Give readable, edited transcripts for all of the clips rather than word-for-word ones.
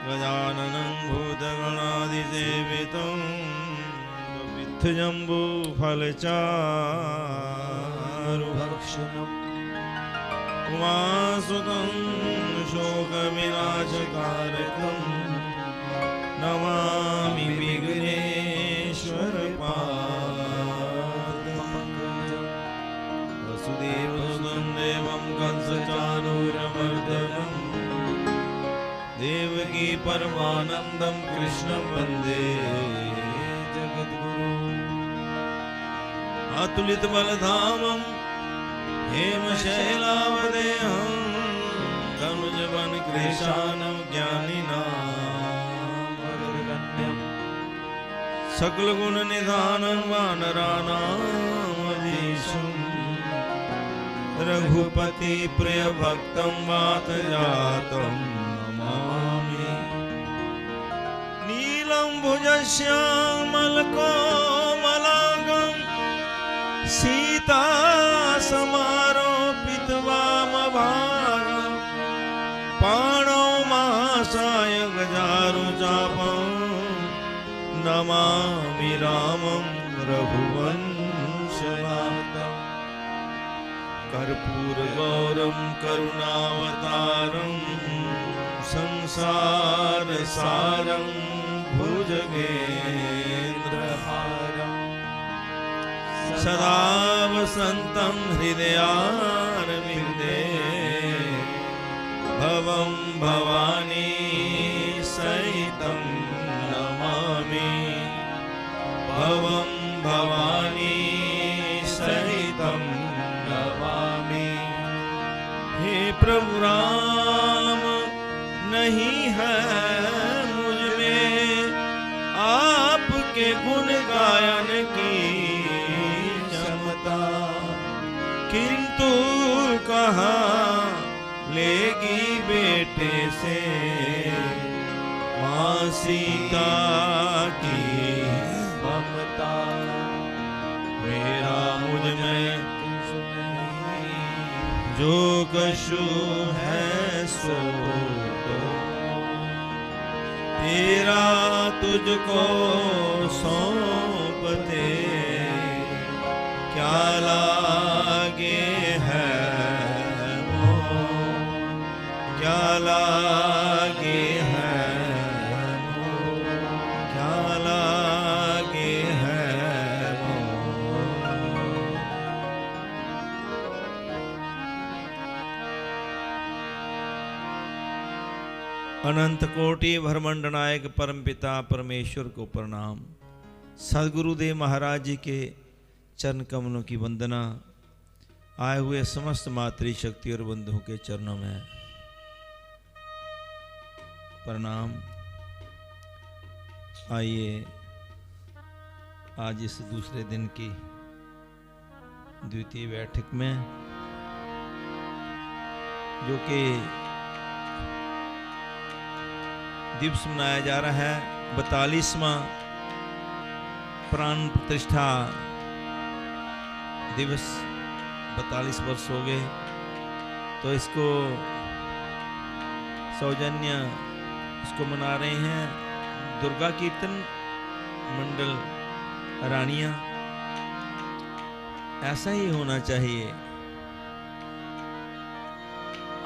गजाननं भूतगणाधिसेवितं जम्बूफलचारुभक्षणम् उमासुतं शोकविनाशकारकं नमामि विघ्नेश्वरपादपङ्कजं वसुदेवसुतं देवं कंसचाणूरमर्दनम् देवकी परमानंदं कृष्णं वन्दे जगद्गुरुं अतुलित बलधामं हेमशैलावदेहं तनुजवन कृशानं ज्ञानिनामग्रगण्यं सकलगुणनिधानं वानराणामधीशं रघुपति प्रियभक्तं वातजातं भुजश्यामलकोमलांगं सीता समारोपित वामभागं पाणौ महासाय गजारुचापं नमामि रामं रघुवंशनाथं कर्पूरगौरं करुणावतारं संसारसारं भुजगेन्द्रहारं सदा वसन्तं हृदयारविन्दे भवं भवानी सहितं नमामि भवं भवानी सहितं नमामि हे प्रभु राम नहीं है के गुण गायन की क्षमता किंतु कहाँ लेगी बेटे से माँ सीता की ममता मेरा मुझ में जो कछु है सो तेरा तुझको सौंपते क्या लागे है मोह क्या लागे है मोह क्या लागे है अनंत कोटि ब्रह्मांड नायक परमपिता परमेश्वर को प्रणाम। सदगुरुदेव महाराज जी के चरण कमलों की वंदना। आए हुए समस्त मातृशक्ति और बंधुओं के चरणों में प्रणाम। आइए आज इस दूसरे दिन की द्वितीय बैठक में जो कि दिवस मनाया जा रहा है 42वां प्राण प्रतिष्ठा दिवस। 42 वर्ष हो गए तो इसको सौजन्य इसको मना रहे हैं दुर्गा कीर्तन मंडल रानियां। ऐसा ही होना चाहिए।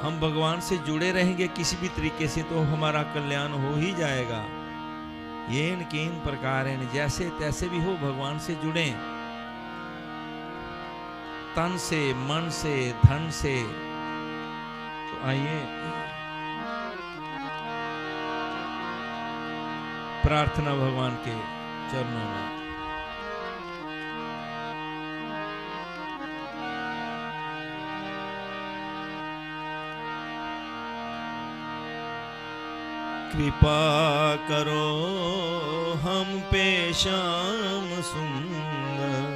हम भगवान से जुड़े रहेंगे किसी भी तरीके से तो हमारा कल्याण हो ही जाएगा। येन केन प्रकारेण जैसे तैसे भी हो भगवान से जुड़े, तन से मन से धन से। तो आइए प्रार्थना भगवान के चरणों में। कृपा करो हम पे श्याम सुंदर,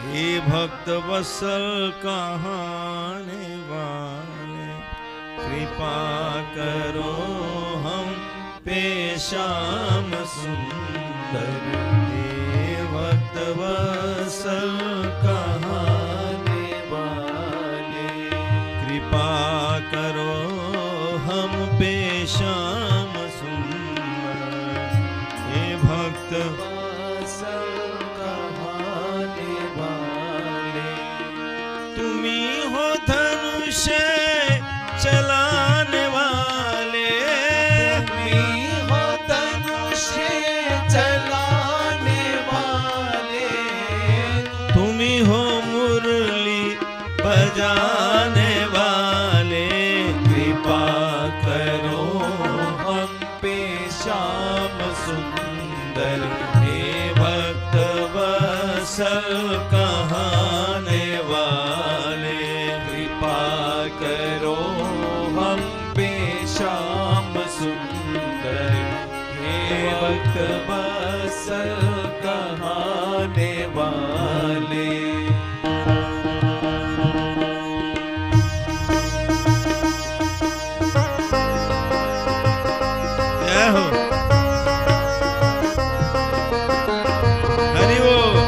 हे भक्त वत्सल कहाने वाले। कृपा करो हम पे श्याम सुंदर, हे भक्त वत्सल कहाने वाले। कृपा करो हम पे श्याम सुंदर हे भक्त वत्सल कहाने वाले। तुम्ही हो धनुष चलाने वाले, तुम्ही हो धनुष चलाने वाले। तुम्ही हो मुरली बजाने वाले, कृपा करो हम पे श्याम सुंदर हे भक्त वत्सल कहाने वाले। कृपा करो हम पे श्याम सुंदर हे भक्त वत्सल कहाने वाले। जय हो हरि बोल।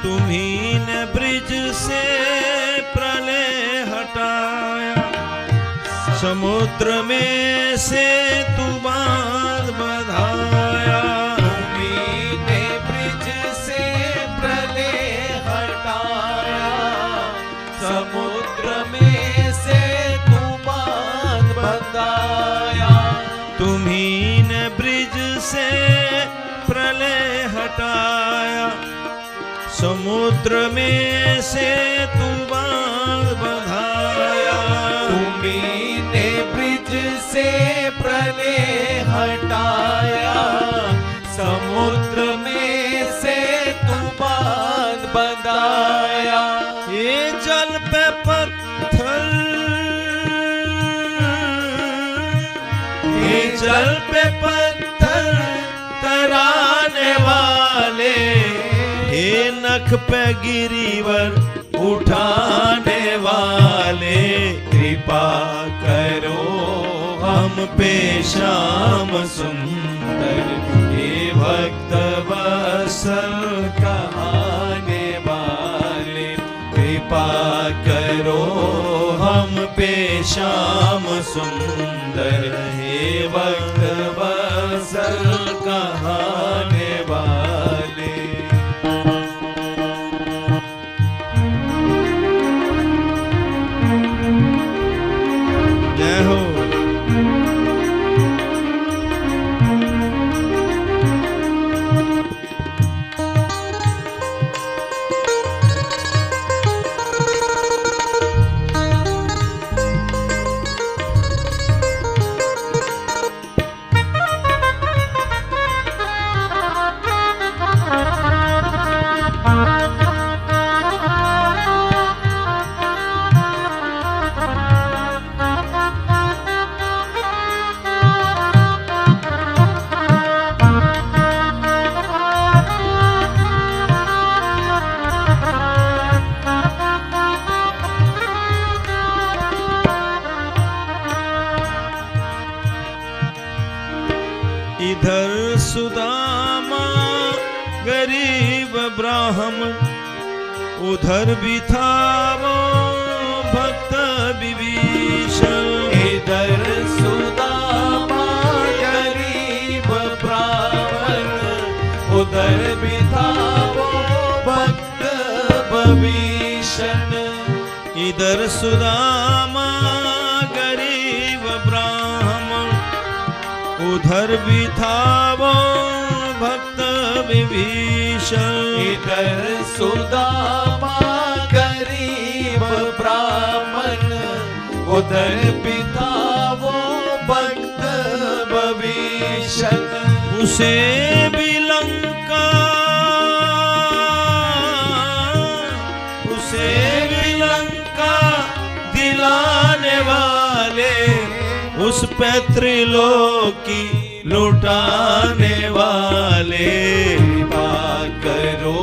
तुम्ही ने ब्रिज से प्रलय हटाया, समुद्र में से तू बांध बंधाया। तुम्ही ने ब्रिज से प्रलय हटाया, समुद्र में से तू बांध बंधाया। तुम्ही ने ब्रिज से प्रलय हटाया, समुद्र में से तू बांध बंधाया। तुम्ही ने ब्रिज से प्रलय हटाया, समुद्र में से तू बांध बंधाया। ये जल पे पत्थर, ये जल पे पत्थर तराने वाले, हे नख पे गिरिवर उठाने वाले। कृपा करो हम पे श्याम सुंदर हे भक्त वत्सल कहाने वाले। कृपा करो हम पे श्याम सुंदर हे भक्त वत्सल कहाने वाले। जय हो इधर सुदामा गरीब ब्राह्मण, उधर भी था वो भक्त विभीषण। इधर सुदामा गरीब ब्राह्मण, उधर भी था वो भक्त विभीषण। इधर सुदामा गरीब ब्राह्मण, उधर भी था वो भक्त विभीषण। इधर सुदामा गरीब ब्राह्मण, उधर भी था वो भक्त विभीषण। उसे भी लंका, उसे उस पैतृलोकी लुटाने वाले। कृपा करो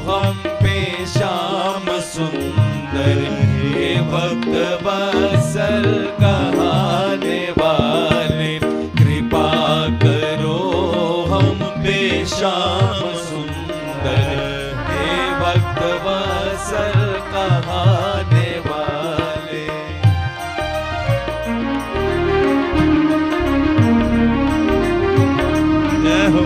हम पे श्याम सुंदर, हे भक्त वत्सल कहाने वाले। कृपा करो हम पे श्याम सुंदर, हे भक्त वत्सल कहाने वाले। जय हो।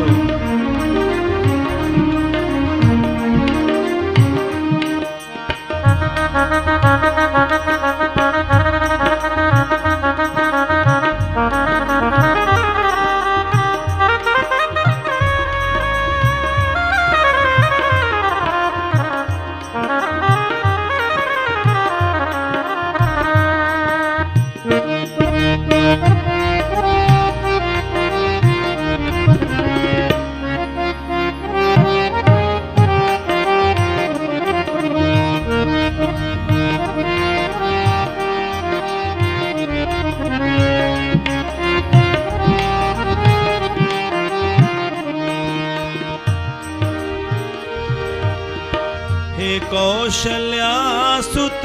हे कौशल्यासुत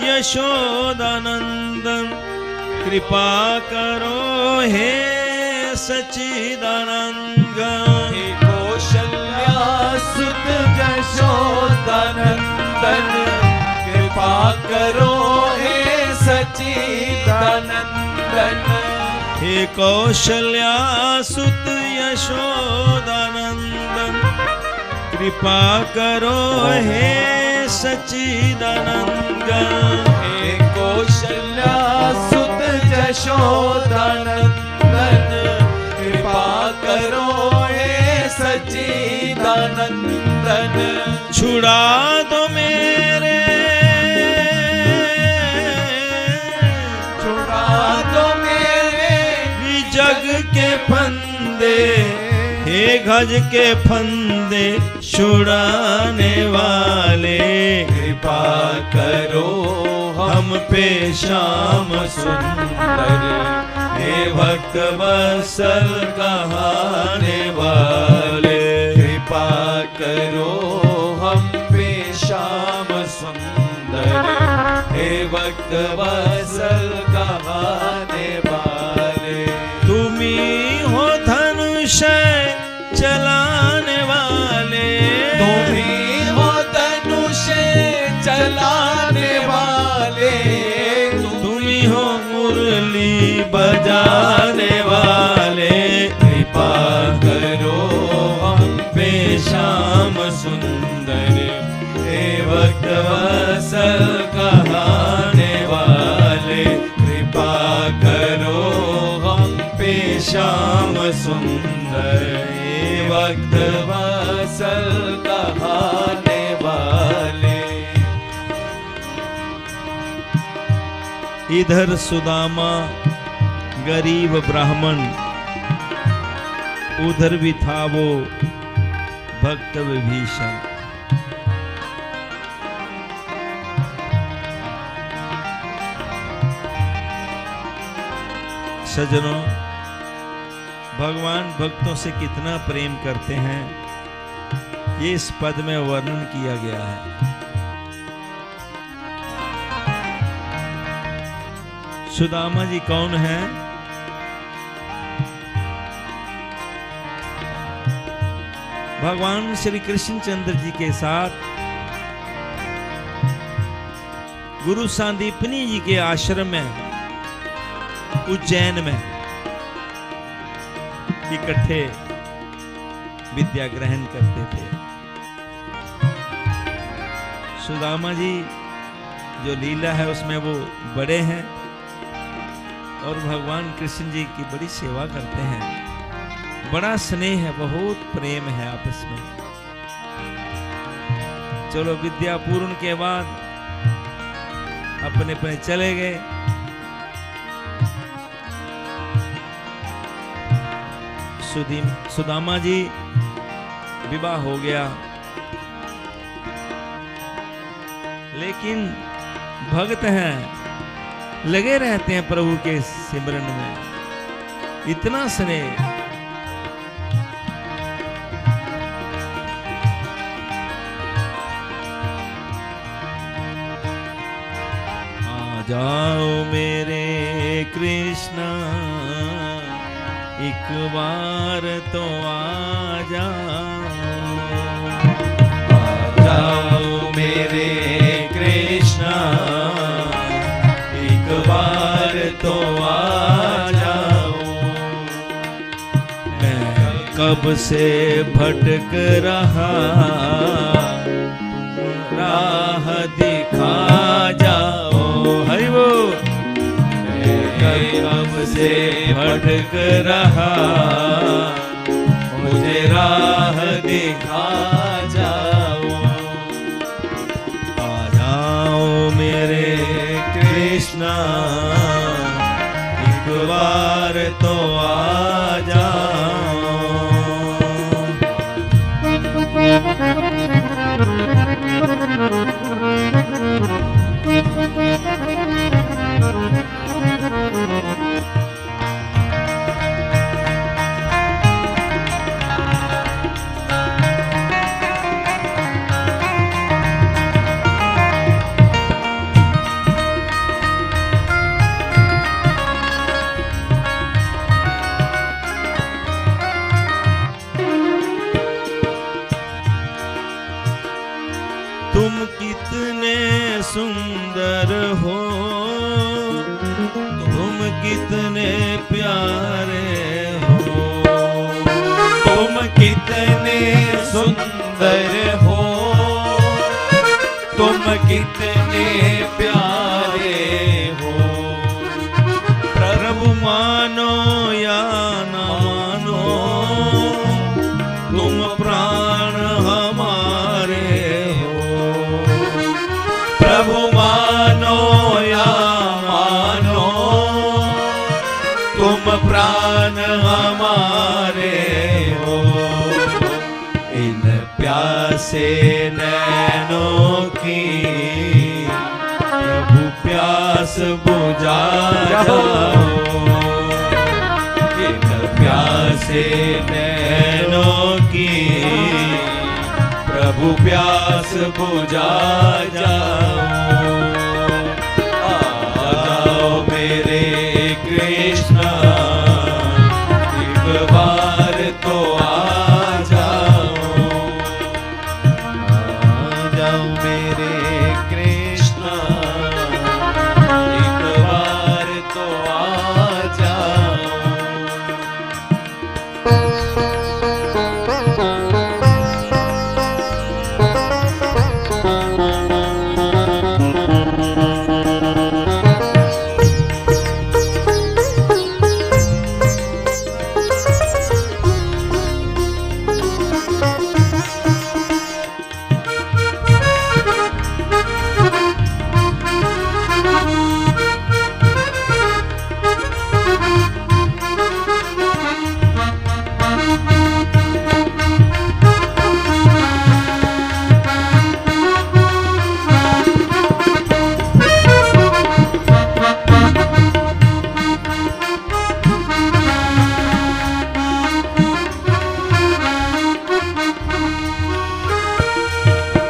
यशोदानंदन, कृपा करो हे सच्चिदानंदन। हे कौशल्यासुत यशोदानंदन, कृपा करो हे सच्चिदानंदन। हे कौशल्यासुत यशोदानंदन, कृपा करो हे सच्चिदानंदन। हे कौशल्यासुत यशोदानंदन, कृपा करो हे सच्चिदानंदन। छुड़ा दो मेरे, छुड़ा दो मेरे जग के फंदे, हे गज के फंदे छुड़ाने वाले। कृपा करो हम पे श्याम सुंदर, हे भक्त वत्सल कहाने वाले। कृपा करो हम पे श्याम सुंदर, हे भक्त वत्सल कहाने वाले। तुम्ही हो धनुष चलाने वाले, तुम्ही हो धनुष चलाने वाले। तुम्ही हो मुरली बजाने वाले। कृपा करो हम पे श्याम सुंदर, हे भक्त वत्सल कहाने वाले। कृपा करो हम पे श्याम सुंदर, हे भक्त वत्सल कहाने वाले। इधर सुदामा गरीब ब्राह्मण, उधर भी था वो भक्त विभीषण। सज्जनों, भगवान भक्तों से कितना प्रेम करते हैं ये इस पद में वर्णन किया गया है। सुदामा जी कौन है? भगवान श्री कृष्णचंद्र जी के साथ गुरु सांदीपनी जी के आश्रम में उज्जैन में इकट्ठे विद्या ग्रहण करते थे। सुदामा जी जो लीला है उसमें वो बड़े हैं और भगवान कृष्ण जी की बड़ी सेवा करते हैं। बड़ा स्नेह है, बहुत प्रेम है आपस में। चलो विद्या पूर्ण के बाद अपने अपने चले गए। सुदामा जी विवाह हो गया, लेकिन भक्त हैं लगे रहते हैं प्रभु के सिमरन में, इतना स्नेह। आ जाओ मेरे कृष्णा, एक बार तो आ जाओ मेरे कृष्णा, एक बार तो आ जाओ। मैं कब से भटक रहा, राह दिखा जाओ। हरि बोल। कब से भटक रहा, मुझे राह दिखा जाओ। आ जाओ मेरे कृष्णा, एक बार तो आ जाओ। तुम कितने सुंदर हो, तुम कितने प्यारे हो। तुम कितने सुंदर हो, तुम कितने प्यारे हो। प्रभु मानो या न मानो, तुम प्राण हमारे हो। प्रभु मानो या मानो, तुम प्राण हमारे हो। इन प्यासे नैनों की प्रभु प्यास बुझा जाओ। इन प्यासे नैनों की प्रभु प्यास बुझा जाओ। आ जाओ मेरे कृष्णा, एक बार तो आ जाओ। आ जाओ मेरे कृष्णा, एक बार तो आ जाओ।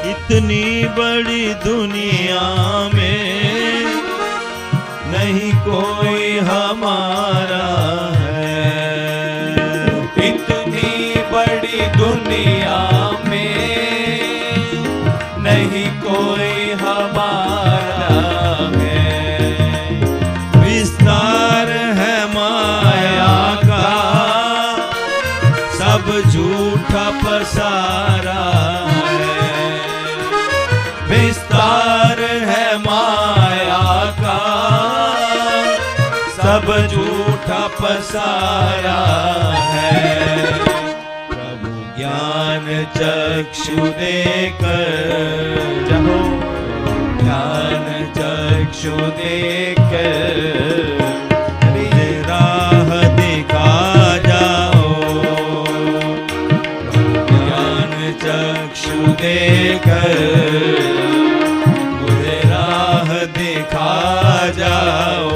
इतनी बड़ी दुनिया में नहीं कोई हमारा है। इतनी बड़ी दुनिया में नहीं कोई हमारा है। विस्तार है माया का, सब झूठा पसारा है। विस्तार है माया का, सब झूठा पसारा है। प्रभु ज्ञान चक्षु देकर जाओ, ज्ञान चक्षु देकर मुझे राह दिखा जाओ। ज्ञान चक्षु देकर मुझे राह दिखा जाओ।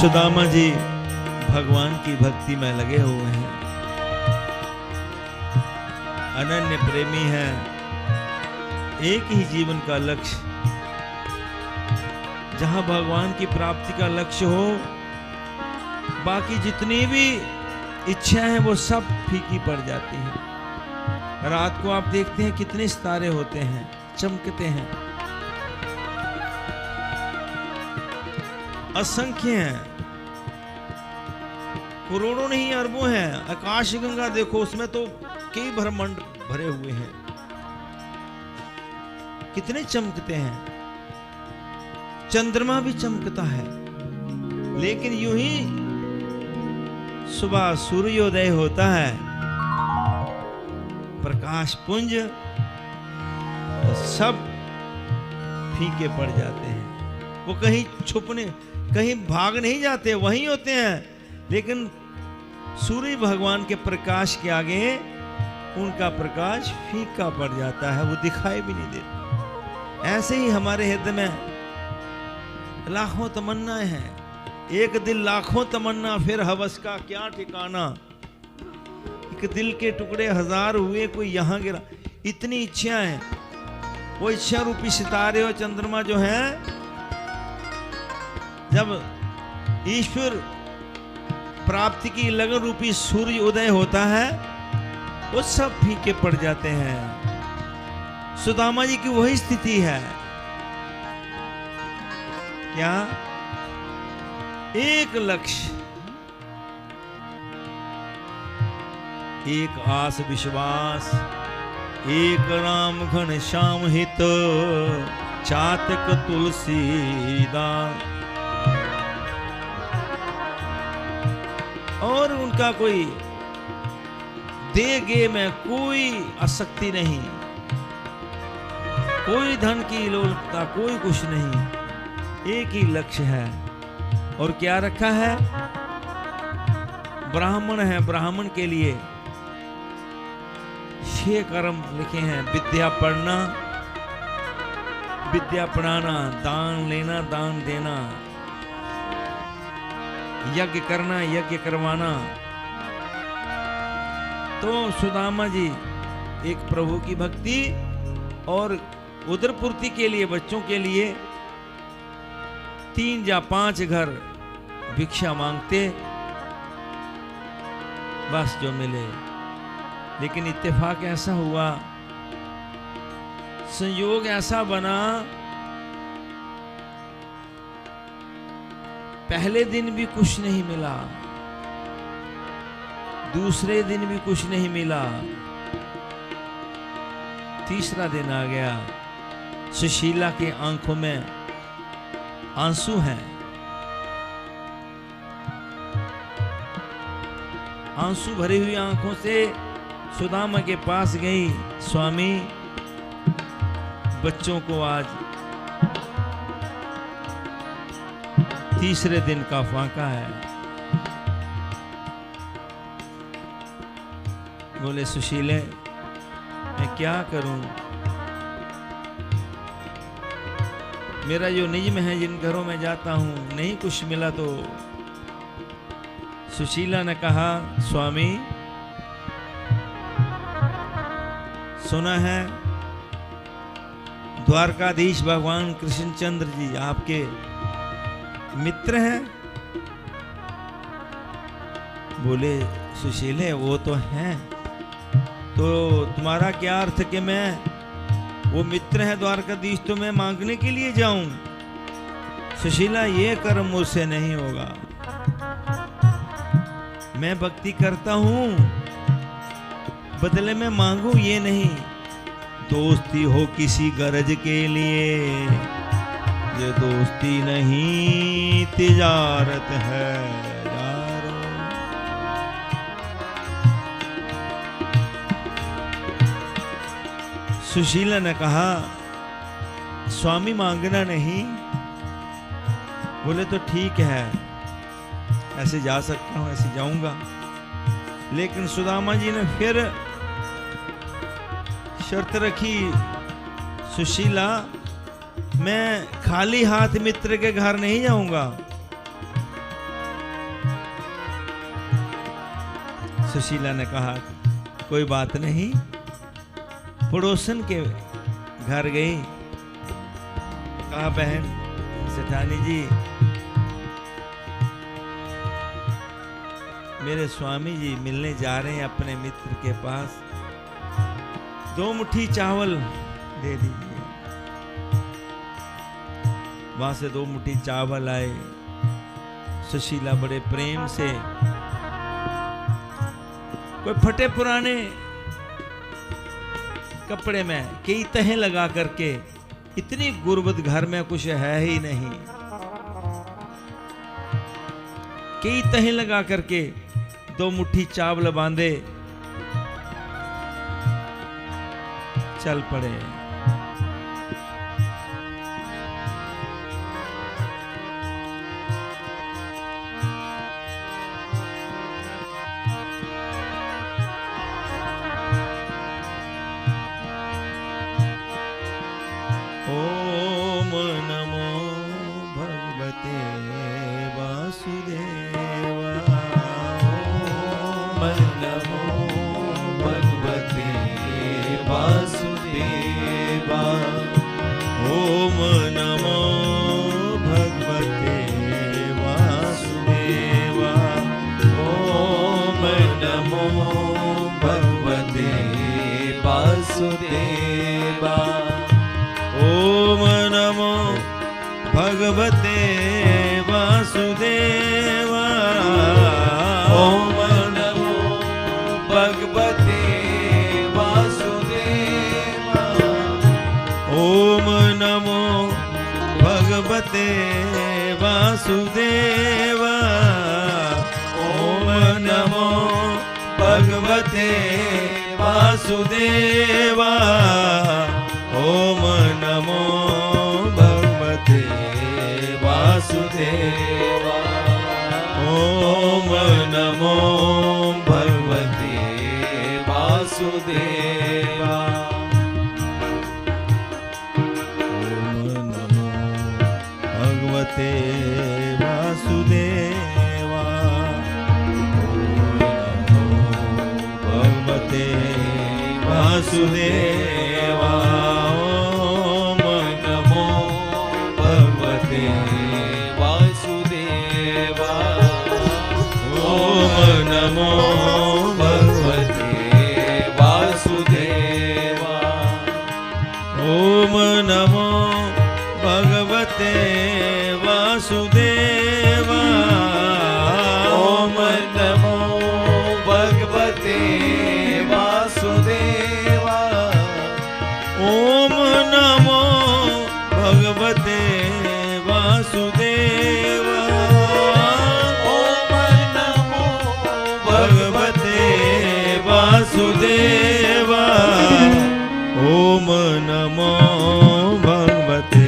सुदामा जी भगवान की भक्ति में लगे हुए हैं, अनन्य प्रेमी हैं। एक ही जीवन का लक्ष्य, जहां भगवान की प्राप्ति का लक्ष्य हो, बाकी जितनी भी इच्छाएं हैं वो सब फीकी पड़ जाती हैं। रात को आप देखते हैं कितने सितारे होते हैं, चमकते हैं, असंख्य हैं, करोड़ों नहीं अरबों हैं। आकाश गंगा देखो, उसमें तो कई ब्रह्मांड भरे हुए हैं, कितने चमकते हैं। चंद्रमा भी चमकता है, लेकिन यूं ही सुबह सूर्योदय होता है, प्रकाश पुंज, तो सब फीके पड़ जाते हैं। वो कहीं छुपने, कहीं भाग नहीं जाते, वहीं होते हैं, लेकिन सूर्य भगवान के प्रकाश के आगे उनका प्रकाश फीका पड़ जाता है, वो दिखाई भी नहीं देता। ऐसे ही हमारे हृदय में लाखों तमन्नाएं हैं, एक दिल लाखों तमन्ना, फिर हवस का क्या ठिकाना। एक दिल के टुकड़े हजार हुए, कोई यहां गिरा, इतनी इच्छाएं हैं। वो इच्छा रूपी सितारे और चंद्रमा जो है, जब ईश्वर प्राप्ति की लगन रूपी सूर्य उदय होता है, वो सब फीके पड़ जाते हैं। सुदामा जी की वही स्थिति है। क्या? एक लक्ष्य, एक आस विश्वास, एक राम घन श्याम हित, चातक तुलसीदास। और उनका कोई देगे में कोई आसक्ति नहीं, कोई धन की लोलुपता, कोई कुछ नहीं, एक ही लक्ष्य है। और क्या रखा है? ब्राह्मण है, ब्राह्मण के लिए 6 कर्म लिखे हैं। विद्या पढ़ना, विद्या पढ़ाना, दान लेना, दान देना, यज्ञ करना, यज्ञ करवाना। तो सुदामा जी एक प्रभु की भक्ति और उदरपूर्ति के लिए, बच्चों के लिए 3 या 5 घर भिक्षा मांगते, बस जो मिले। लेकिन इत्तेफाक ऐसा हुआ, संयोग ऐसा बना, पहले दिन भी कुछ नहीं मिला, दूसरे दिन भी कुछ नहीं मिला, तीसरा दिन आ गया। सुशीला के आंखों में आंसू हैं, आंसू भरी हुई आंखों से सुदामा के पास गई। स्वामी, बच्चों को आज तीसरे दिन का फाका है। बोले, सुशीले, मैं क्या करूं? मेरा जो नियम है, जिन घरों में जाता हूं, नहीं कुछ मिला। तो सुशीला ने कहा, स्वामी, सुना है द्वारकाधीश भगवान कृष्णचंद्र जी आपके मित्र हैं। बोले, सुशीले, वो तो हैं, तो तुम्हारा क्या अर्थ कि मैं, वो मित्र है द्वारकाधीश, तो मैं मांगने के लिए जाऊं? सुशीला, ये कर्म मुझसे नहीं होगा। मैं भक्ति करता हूं, बदले में मांगू ये नहीं। दोस्ती हो किसी गरज के लिए, ये दोस्ती नहीं तिजारत है यारो। सुशीला ने कहा, स्वामी, मांगना नहीं। बोले, तो ठीक है, ऐसे जा सकता हूं, ऐसे जाऊंगा। लेकिन सुदामा जी ने फिर शर्त रखी, सुशीला, मैं खाली हाथ मित्र के घर नहीं जाऊंगा। सुशीला ने कहा कोई बात नहीं। पड़ोसन के घर गई, कहा बहन सेठानी जी, मेरे स्वामी जी मिलने जा रहे हैं अपने मित्र के पास, 2 मुट्ठी चावल दे दीजिए। वहां से 2 मुट्ठी चावल आए। सुशीला बड़े प्रेम से कोई फटे पुराने कपड़े में कई तहें लगा करके, इतनी गुर्बत घर में कुछ है ही नहीं, कई तहें लगा करके 2 मुट्ठी चावल बांधे, चल पड़े। ओम नमो भगवते वासुदेवा। ओम नमो भगवते वासुदेवा। ओम नमो भगवते वासुदेवा। ओम नमो भगवते वासुदेवा। ओम नमो भगवते वासुदेवा। ओम नमो भगवते वासुदेवा। ओम नमो भगवते वासुदेवा। ओम नमो भगवते वासुदेवा। ओम नमो भगवते वासुदेवा। ओम नमो भगवते वासुदेवा। ओम नमो भगवते वासुदेवा। भगवते वासुदेवा। ओम नमो भगवते वासुदेवा। ओम नमो भगवते वासुदेवा। ओम नमो भगवते वासुदेवा। ओम नमो भगवते वासुदेवा। ओम नमो भगवते वासुदेवा। ओम नमो भगवते वासुदेवा। ओम नमो भगवते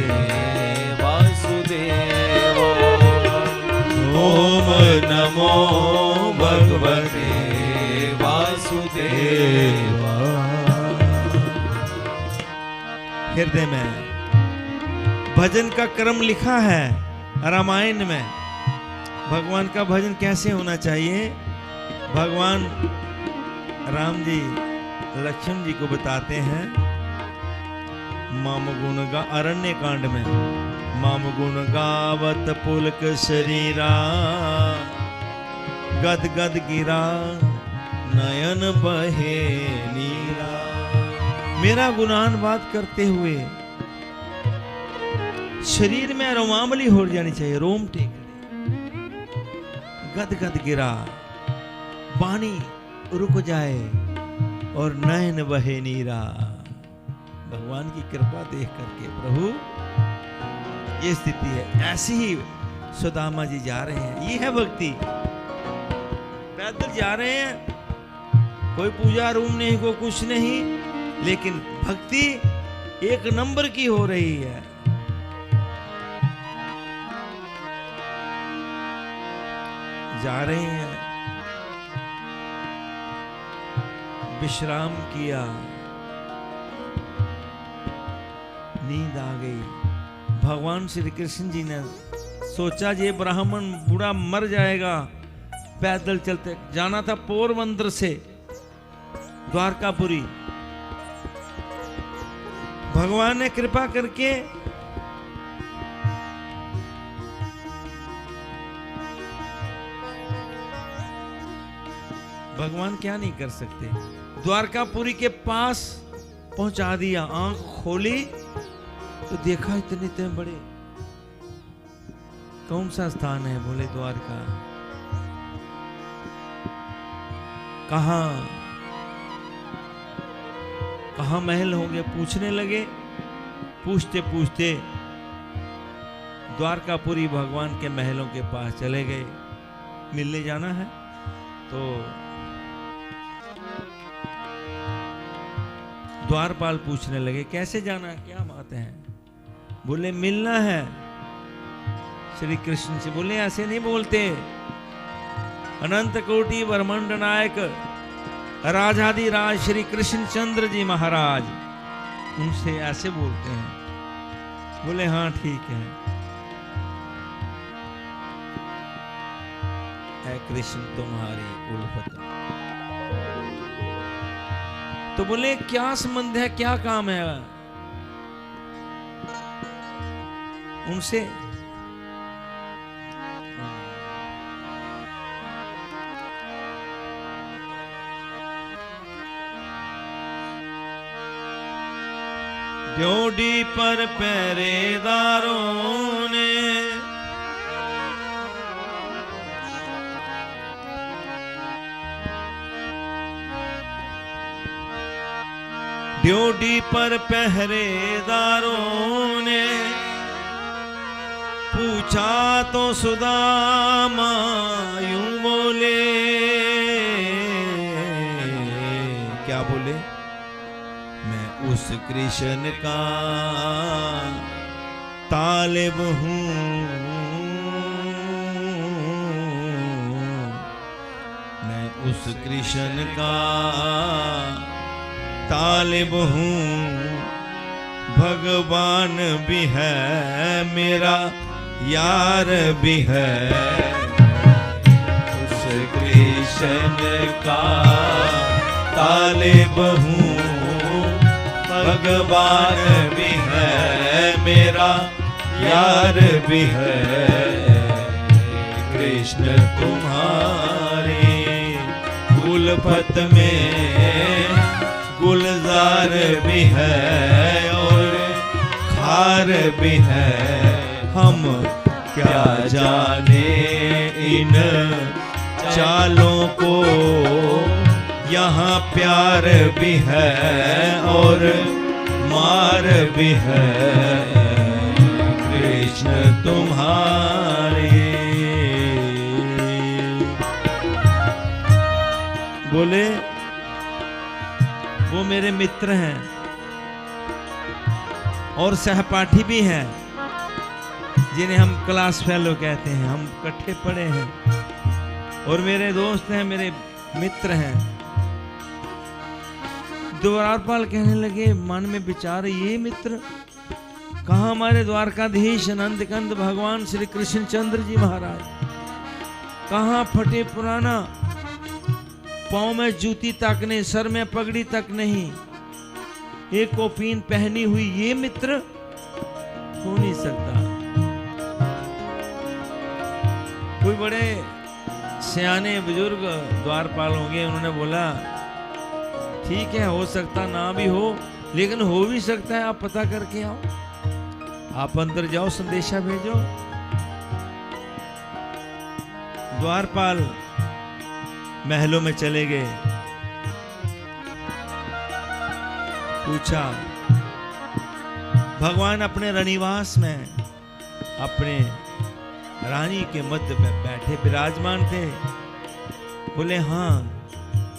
वासुदेवा। ओम नमो भगवते वासुदेवा। हृदय में भजन का क्रम लिखा है रामायण में। भगवान का भजन कैसे होना चाहिए, भगवान राम जी लक्ष्मण जी को बताते हैं। माम गुण गा अरण्य कांड में, माम गुण गावत पुलक शरीरा, गद गद गिरा नयन बहे नीरा। मेरा गुणानुवाद करते हुए शरीर में रोमावली हो जानी चाहिए, रोम टेकड़े, गद गद गिरा, पानी रुक जाए और नयन बहे नीरा। भगवान की कृपा देख करके प्रभु ये स्थिति है। ऐसे ही सुदामा जी जा रहे हैं, ये है भक्ति। पैदल जा रहे हैं, कोई पूजा रूम नहीं, कोई कुछ नहीं, लेकिन भक्ति 1 नंबर की हो रही है। जा रहे हैं, विश्राम किया, नींद आ गई। भगवान श्री कृष्ण जी ने सोचा ये ब्राह्मण बूढ़ा मर जाएगा, पैदल चलते जाना था पोरबंदर से द्वारकापुरी। भगवान ने कृपा करके भगवान क्या नहीं कर सकते, द्वारकापुरी के पास पहुंचा दिया। आंख खोली तो देखा इतने इतने बड़े, कौन सा स्थान है? बोले द्वारका। कहां महल होंगे? पूछने लगे। पूछते पूछते द्वारकापुरी भगवान के महलों के पास चले गए। मिलने जाना है तो द्वारपाल पूछने लगे कैसे जाना है, क्या बात है? बोले मिलना है श्री कृष्ण से। बोले ऐसे नहीं बोलते, अनंत कोटि ब्रह्मांड नायक राजाधिराज श्री कृष्णचंद्र जी महाराज, उनसे ऐसे बोलते हैं। बोले हाँ ठीक है। है कृष्ण तुम्हारी उल्फत। तो बोले क्या संबंध है, क्या काम है उनसे? ड्योढ़ी पर पहरेदारों ने ड्योढ़ी पर पहरेदारों ने पूछा तो सुदामा यूं बोले। क्या बोले? मैं उस कृष्ण का तालिब हूँ, मैं उस कृष्ण का तालिब हूँ। भगवान भी है मेरा यार भी है, उस कृष्ण का तालिब हूँ। भगवान भी है मेरा यार भी है, कृष्ण तुम्हारी उल्फत में गुलजार भी है और खार भी है। हम क्या जाने इन चालों को, यहाँ प्यार भी है और मार भी है, कृष्ण तुम्हारे। बोले वो मेरे मित्र हैं और सहपाठी भी हैं, जिन्हें हम क्लास फेलो कहते हैं। हम इकट्ठे पढ़े हैं और मेरे दोस्त हैं, मेरे मित्र हैं। द्वारपाल कहने लगे मन में विचार, ये मित्र कहाँ? हमारे द्वारकाधीश नंदकंद भगवान श्री कृष्णचंद्र जी महाराज। कहाँ? फटे पुराना, पाँव में जूती तक नहीं, सर में पगड़ी तक नहीं, एक कोपीन पहनी हुई, ये मित्र हो नहीं सकता। कोई बड़े सियाने बुजुर्ग द्वारपाल होंगे, उन्होंने बोला ठीक है, हो सकता ना भी हो, लेकिन हो भी सकता है, आप पता करके आओ, आप अंदर जाओ, संदेशा भेजो। द्वारपाल महलों में चले गए। पूछा, भगवान अपने रनिवास में अपने रानी के मध्य में बैठे विराजमान थे। बोले हाँ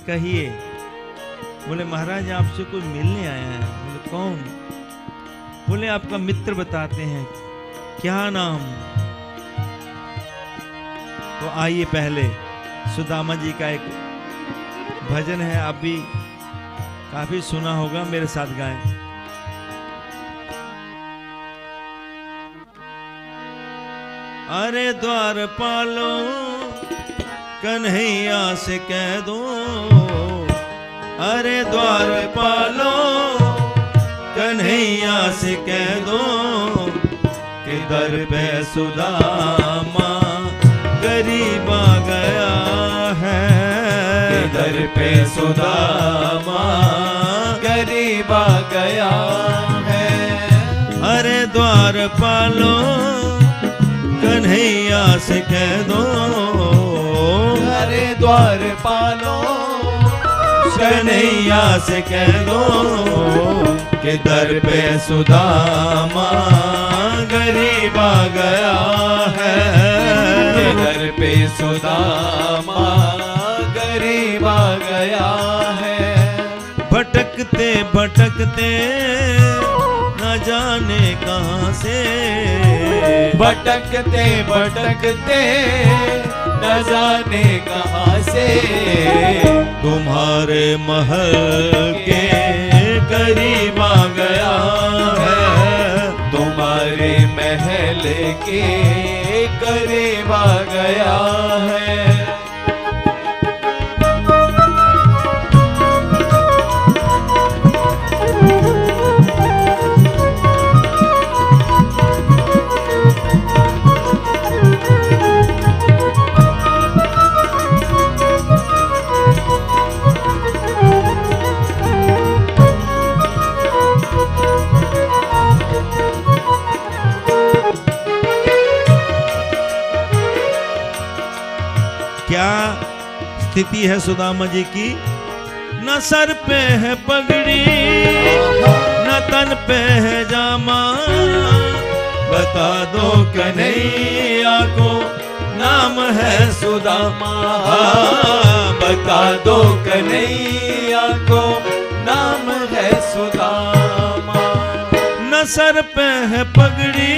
कहिए। बोले महाराज आपसे कोई मिलने आया है। बोले कौन? बोले आपका मित्र बताते हैं। क्या नाम? तो आइए पहले सुदामा जी का एक भजन है, आप भी काफी सुना होगा, मेरे साथ गाएं। अरे द्वारपालो कन्हैया से कह दो, अरे द्वार पालो कन्हैया से कह दो कि दर पे सुदामा गरीब आ गया है, कि दर पे सुदामा गरीब आ गया है। अरे द्वार पालो कन्हैया से कह दो, अरे द्वार पालो कन्हैया से कह दो कि दर पे सुदामा गरीब आ गया है, कि दर पे सुदामा गरीब आ गया है। भटकते भटकते न जाने कहां से, भटकते भटकते न जाने कहां से तुम्हारे महल के करीब आ गया है, तुम्हारे महल के करीब आ गया है। क्या स्थिति है सुदामा जी की? न सर पे है पगड़ी न तन पे है जामा, बता दो कन्हैया को नाम है सुदामा, बता दो कन्हैया को नाम है सुदामा। न सर पे है पगड़ी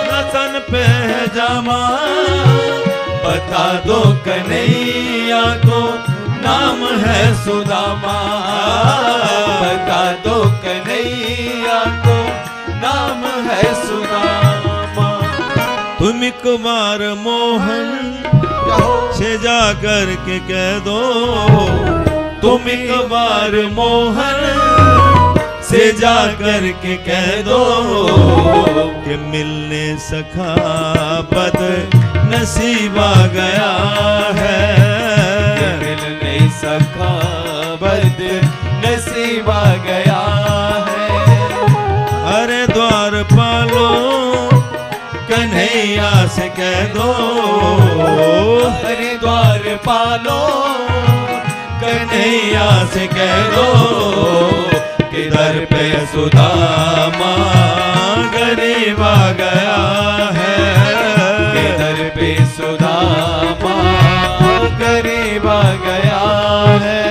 न तन पे है जामा, बता दो कन्हैया को नाम है सुदामा, बता दो कन्हैया को नाम है सुदामा। तुम एक बार मोहन से जा कर के कह दो, तुम एक बार मोहन से जा कर के कह दो कि मिलने सखा बद नसीब आ गया है, मिलने सखा बद नसीब आ गया है। अरे द्वार पालो कन्हैया से कह दो, अरे द्वार पालो कन्हैया से कह दो कि दर पे सुदामा गरीब आ गया है, कि दर पे सुदामा गरीब आ गया है।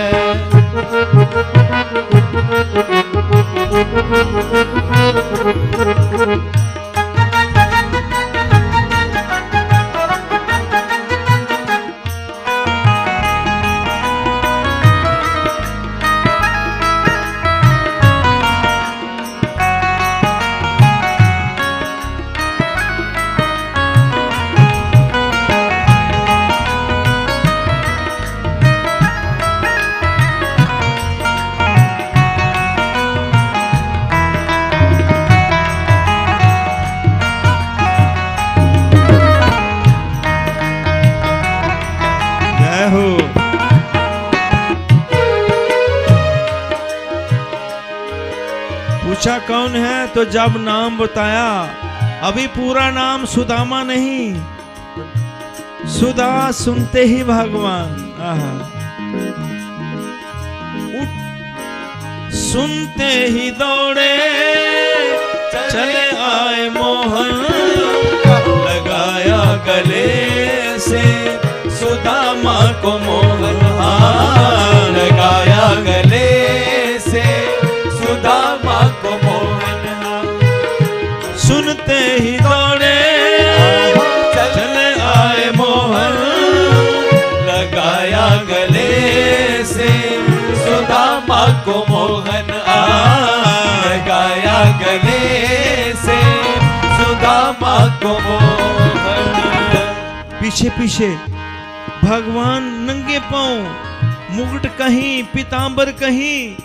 पूछा कौन है तो जब नाम बताया, अभी पूरा नाम सुदामा नहीं, सुधा सुनते ही भगवान सुनते ही दौड़े चले आए मोहन, लगाया गले से सुदामा को मोहन, लगाया गले से सुदामा को मोहन। सुनते ही दौड़े चले आए मोहन, लगाया गले से सुदामा को मोहन, लगाया गले से सुदामा को मोहन। पीछे पीछे भगवान नंगे पांव, मुकुट कहीं, पीतांबर कहीं,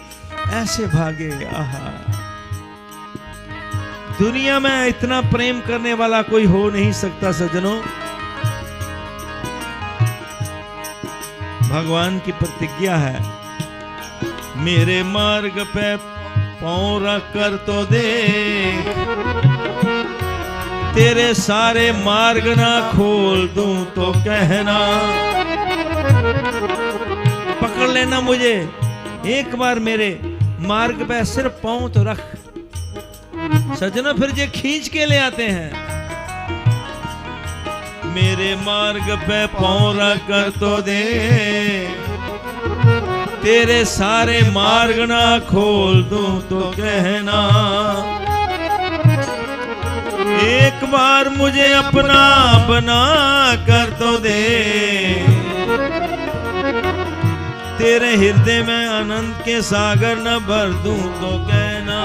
ऐसे भागे। आहा, दुनिया में इतना प्रेम करने वाला कोई हो नहीं सकता सज्जनों। भगवान की प्रतिज्ञा है, मेरे मार्ग पे पांव रख कर तो देख, तेरे सारे मार्ग ना खोल दूं तो कहना। पकड़ लेना मुझे, एक बार मेरे मार्ग पे सिर्फ पांव तो रख। सज्जनों फिर ये खींच के ले आते हैं, मेरे मार्ग पे पांव रख कर तो दे, तेरे सारे मार्ग ना खोल दूं तो कहना। एक बार मुझे अपना बना कर तो दे, तेरे हृदय में आनंद के सागर न भर दूं तो कहना।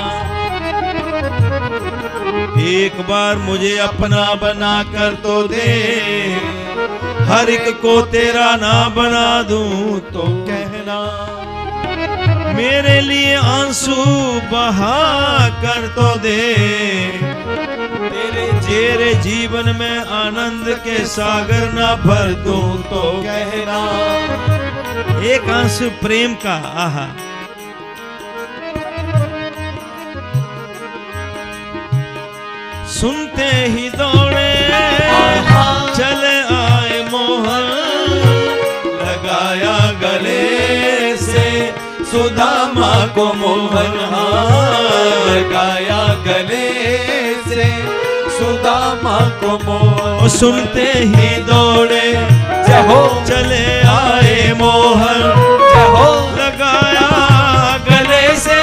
एक बार मुझे अपना बना कर तो दे, हर एक को तेरा ना बना दूं तो कहना। मेरे लिए आंसू बहा कर तो दे, तेरे जीवन में आनंद के सागर ना भर दूं तो कहना। एक आंसू प्रेम का, आहा, सुनते ही दौड़े चले आए मोहन, लगाया गले से सुदामा को मोहन। लगाया गले से सुदामा को मोहन। सुनते ही दौड़े जय हो चले आए मोहन, जय हो लगाया गले से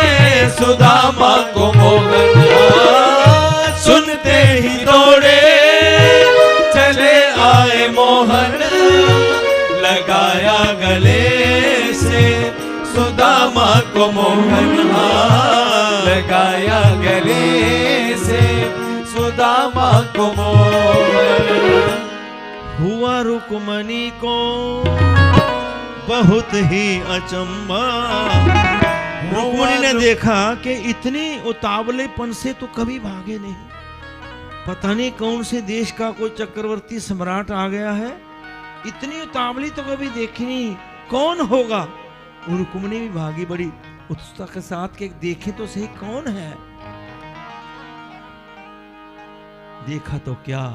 सुदामा को मोहन। सुनते ही दौड़े चले आए मोहन, लगाया गले से सुदामा को मोहन। लगाया गले से सुदामा को मोहन। हुआ रुक्मणी को बहुत ही अचंभा। रुक्मणी ने देखा कि इतनी उतावलेपन से तो कभी भागे नहीं, पता नहीं कौन से देश का कोई चक्रवर्ती सम्राट आ गया है, इतनी उतावली तो कभी देखी नहीं, कौन होगा। रुक्मणी भी भागी बड़ी उत्सुकता के साथ के देखे तो सही कौन है। देखा तो क्या,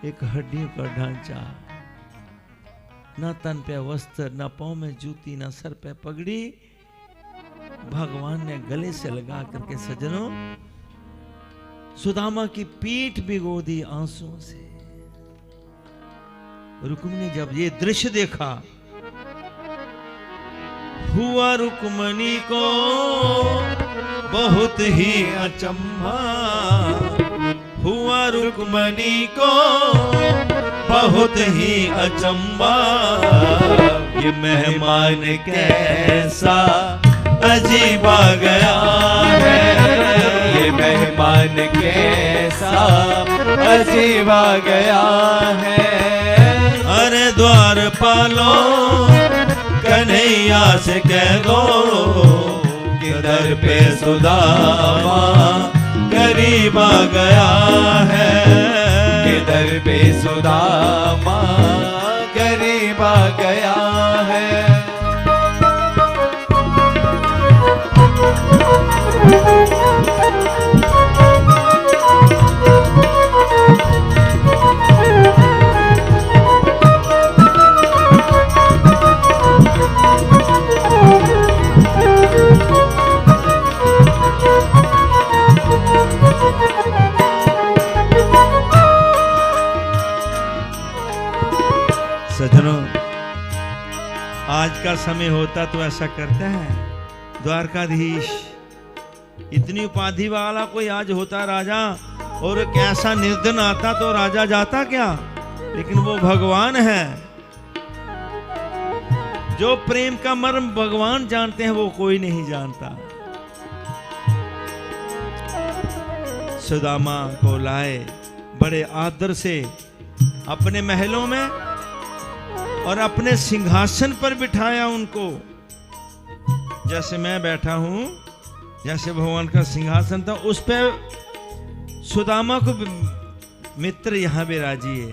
एक हड्डियों का ढांचा, ना तन पे वस्त्र, ना पांव में जूती, ना सर पे पगड़ी। भगवान ने गले से लगा करके सज्जनों सुदामा की पीठ भिगो दी आंसुओं से। रुक्मणी ने जब ये दृश्य देखा, हुआ रुक्मणी को बहुत ही अचंभा। हुआ रुक्मणी को बहुत ही अचंभा। ये मेहमान कैसा अजीब आ गया है, ये मेहमान कैसा अजीब आ गया है। अरे द्वारपालो कन्हैया से कह दो, किधर पे सुदामा करीब आ गया है। किधर पे सुदामा करीब आ गया है। सज्जनों, आज का समय होता तो ऐसा करते हैं। द्वारकाधीश, इतनी उपाधि वाला कोई आज होता राजा, और एक ऐसा निर्धन आता तो राजा जाता क्या। लेकिन वो भगवान है, जो प्रेम का मर्म भगवान जानते हैं वो कोई नहीं जानता। सुदामा को लाए बड़े आदर से अपने महलों में, और अपने सिंहासन पर बिठाया उनको। जैसे मैं बैठा हूं, जैसे भगवान का सिंहासन था, उस पे सुदामा को मित्र यहां विराजी है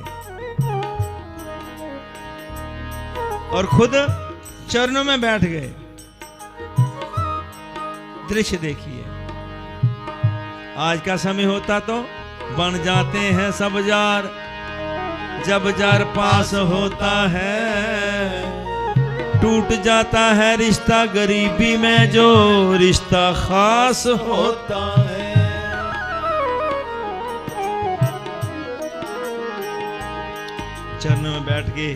और खुद चरणों में बैठ गए। दृश्य देखिए, आज का समय होता तो बन जाते हैं सब जार, जब जार पास होता है टूट जाता है रिश्ता, गरीबी में जो रिश्ता खास होता है। चरणों में बैठ के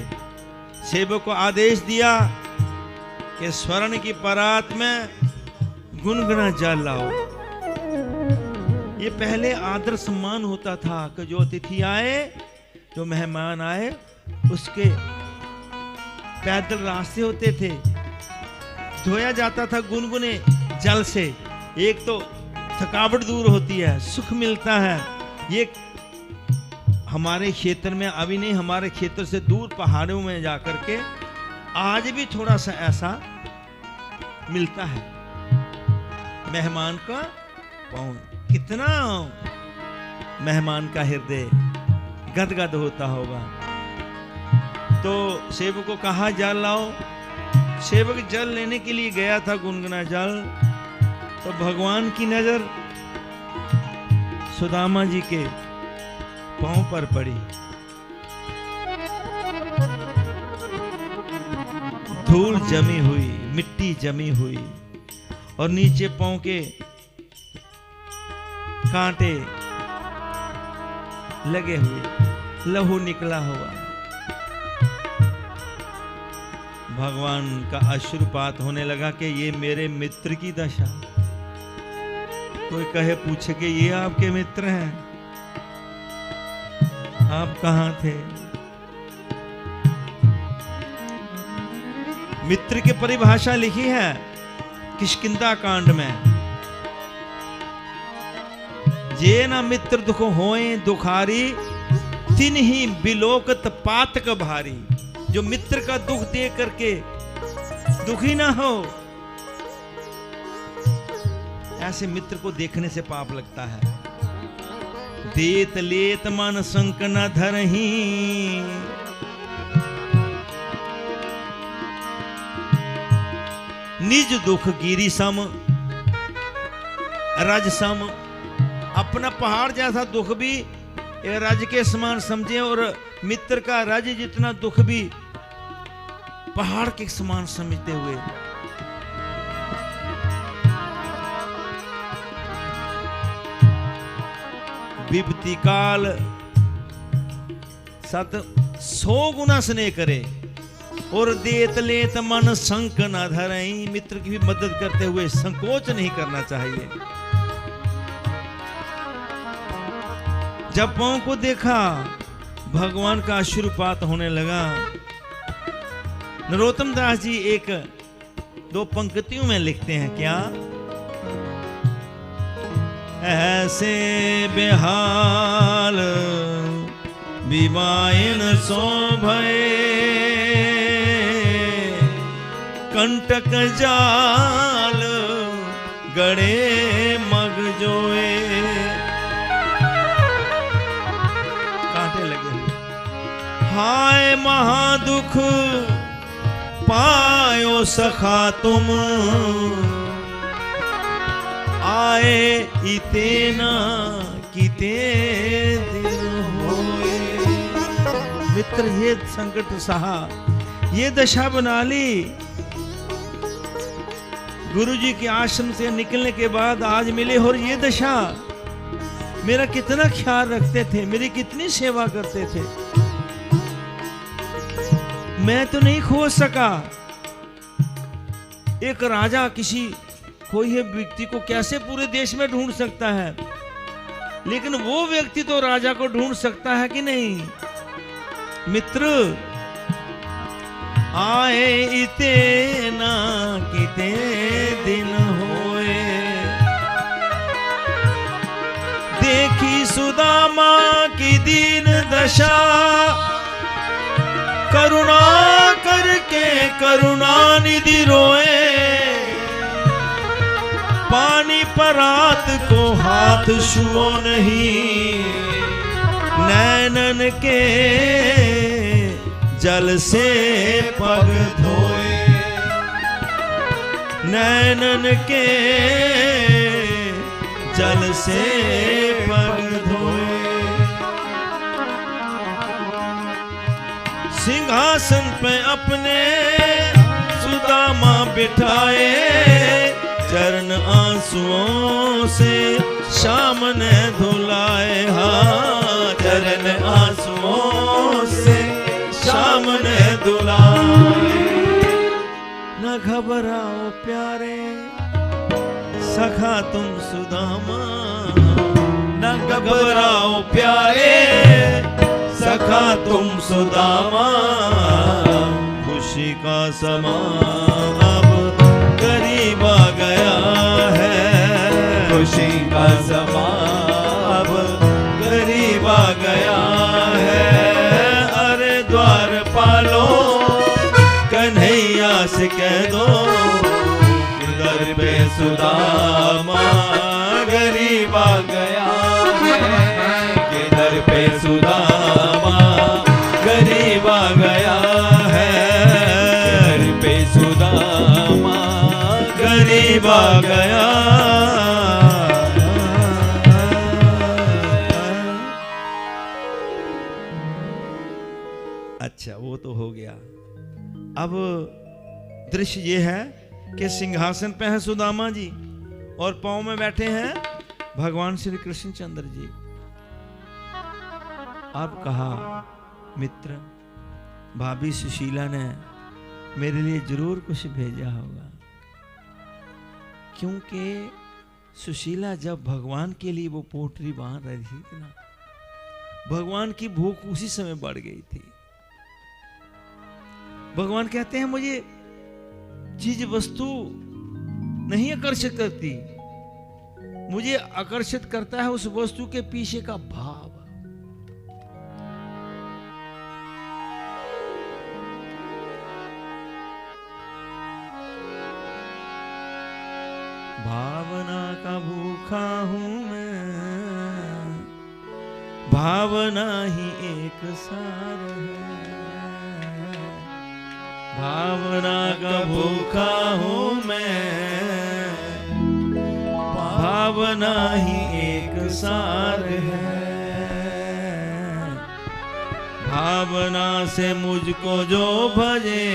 सेवक को आदेश दिया कि स्वर्ण की परात में गुनगुना जल लाओ। ये पहले आदर सम्मान होता था कि जो अतिथि आए, जो मेहमान आए, उसके पैदल रास्ते होते थे, धोया जाता था गुनगुने जल से। एक तो थकावट दूर होती है, सुख मिलता है। ये हमारे क्षेत्र में अभी नहीं, हमारे क्षेत्र से दूर पहाड़ों में जाकर के आज भी थोड़ा सा ऐसा मिलता है। मेहमान का पहुंच, कितना मेहमान का हृदय गदगद होता होगा। तो सेवक को कहा जल लाओ। सेवक जल लेने के लिए गया था, गुनगुना जल, तो भगवान की नजर सुदामा जी के पांव पर पड़ी। धूल जमी हुई, मिट्टी जमी हुई और नीचे पांव के कांटे लगे हुए, लहू निकला हुआ। भगवान का अश्रुपात होने लगा कि ये मेरे मित्र की दशा। कोई कहे, पूछे कि ये आपके मित्र हैं, आप कहां थे? मित्र की परिभाषा लिखी है किष्किंधा कांड में। जे न मित्र दुख होए दुखारी, तिन ही बिलोकत पातक भारी। जो मित्र का दुख देख करके दुखी ना हो, ऐसे मित्र को देखने से पाप लगता है। देत लेत मन संक न धरही, निज दुख गिरी सम रज सम। अपना पहाड़ जैसा दुख भी रज के समान समझे और मित्र का रज जितना दुख भी पहाड़ के समान समझते हुए विपत्ति काल सत 100 गुना स्नेह करे और देत लेत मन संक न धरई। मित्र की भी मदद करते हुए संकोच नहीं करना चाहिए। जब पांव को देखा, भगवान का अश्रुपात होने लगा। नरोत्तम दास जी एक दो पंक्तियों में लिखते हैं, क्या? ऐसे बेहाल विवाइन सो भय, कंटक जाल गड़े मग जोए। कांटे लगे हुए। हाय महादुख पायो सखा तुम, आए इतना किते दिन होए। मित्र ये संकट सहा, ये दशा बना ली। गुरु जी के आश्रम से निकलने के बाद आज मिले और ये दशा। मेरा कितना ख्याल रखते थे, मेरी कितनी सेवा करते थे। मैं तो नहीं खोज सका। एक राजा किसी कोई व्यक्ति को कैसे पूरे देश में ढूंढ सकता है, लेकिन वो व्यक्ति तो राजा को ढूंढ सकता है कि नहीं। मित्र आए इतना किते दिन होए, देखी सुदामा की दीन दशा, करुणा के करुणा निधि रोए, पानी पर रात को हाथ छुओ नहीं, नैनन के जल से पग धोए, नैनन के जल से पग धोए। सिंहासन पे अपने सुदामा बिठाए, चरण आंसुओं से शाम ने धुलाए, हाँ चरण आंसुओं से शाम ने धुलाए। न घबराओ प्यारे सखा तुम सुदामा, न घबराओ प्यारे सखा तुम सुदामा, खुशी का समा अब करीब आ गया है, खुशी का समा अब करीब आ गया है। अरे द्वार पालो कन्हैया से कह दो, दर पे सुदामा गरीब आ गया है, कि दर पे सुदामा गरीब आ गया है, दर पे सुदामा गरीब आ गया। अच्छा वो तो हो गया। अब दृश्य ये है कि सिंहासन पे है सुदामा जी और पांव में बैठे हैं भगवान श्री कृष्णचंद्र जी। अब कहा मित्र भाभी सुशीला ने मेरे लिए जरूर कुछ भेजा होगा, क्योंकि सुशीला जब भगवान के लिए वो पोटरी बांध रही थी ना, भगवान की भूख उसी समय बढ़ गई थी। भगवान कहते हैं मुझे चीज वस्तु नहीं आकर्षित करती, मुझे आकर्षित करता है उस वस्तु के पीछे का भाव। भावना का भूखा हूं मैं, भावना ही एक सार है, भावना का भूखा हूं मैं, भावना ही एक सार है, भावना से मुझको जो भजे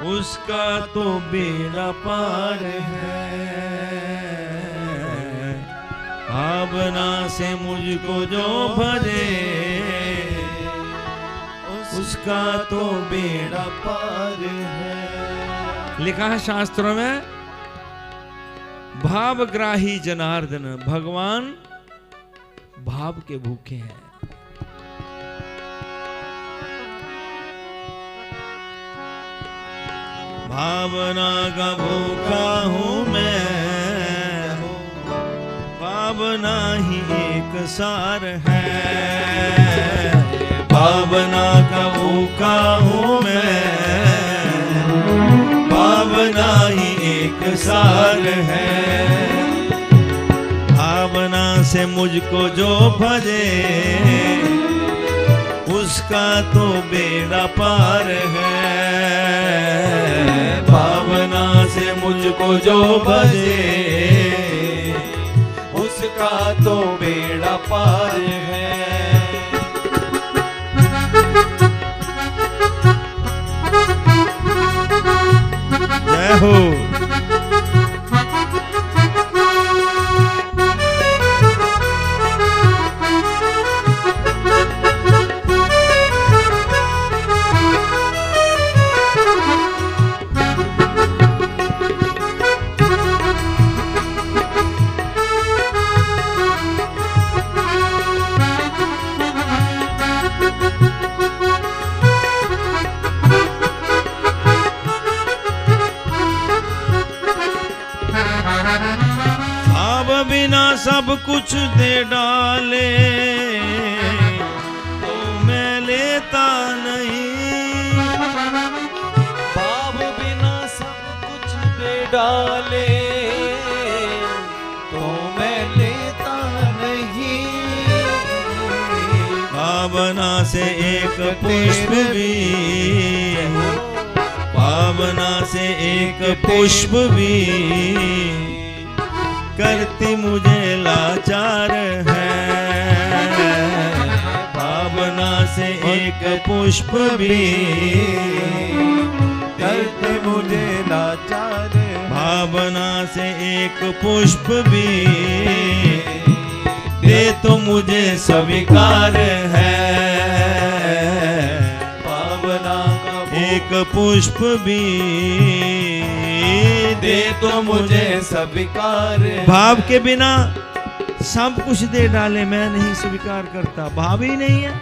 उसका तो बेड़ा पार है, भावना से मुझको जो भजे उसका तो बेड़ा पार है। लिखा है शास्त्रों में, भावग्राही जनार्दन, भगवान भाव के भूखे हैं। भावना का भूखा हूं मैं, भावना ही एक सार है, भावना का भूखा हूं मैं, भावना ही एक सार है, भावना से मुझको जो भजे उसका तो बेड़ा पार है, भावना से मुझको जो भजे उसका तो बेड़ा पार है। जय हो। बिना सब कुछ दे डाले तो मैं लेता नहीं, डाले तो मैं लेता नहीं। भावना से एक पुष्प भी, भावना से एक पुष्प भी करती मुझे लाचार है। भावना से एक पुष्प भी करते मुझे लाचार है। भावना से एक पुष्प भी दे तो मुझे स्वीकार है। भावना का एक पुष्प भी दे तो मुझे स्वीकार है। भाव के बिना सब कुछ दे डाले मैं नहीं स्वीकार करता। भाव ही नहीं है।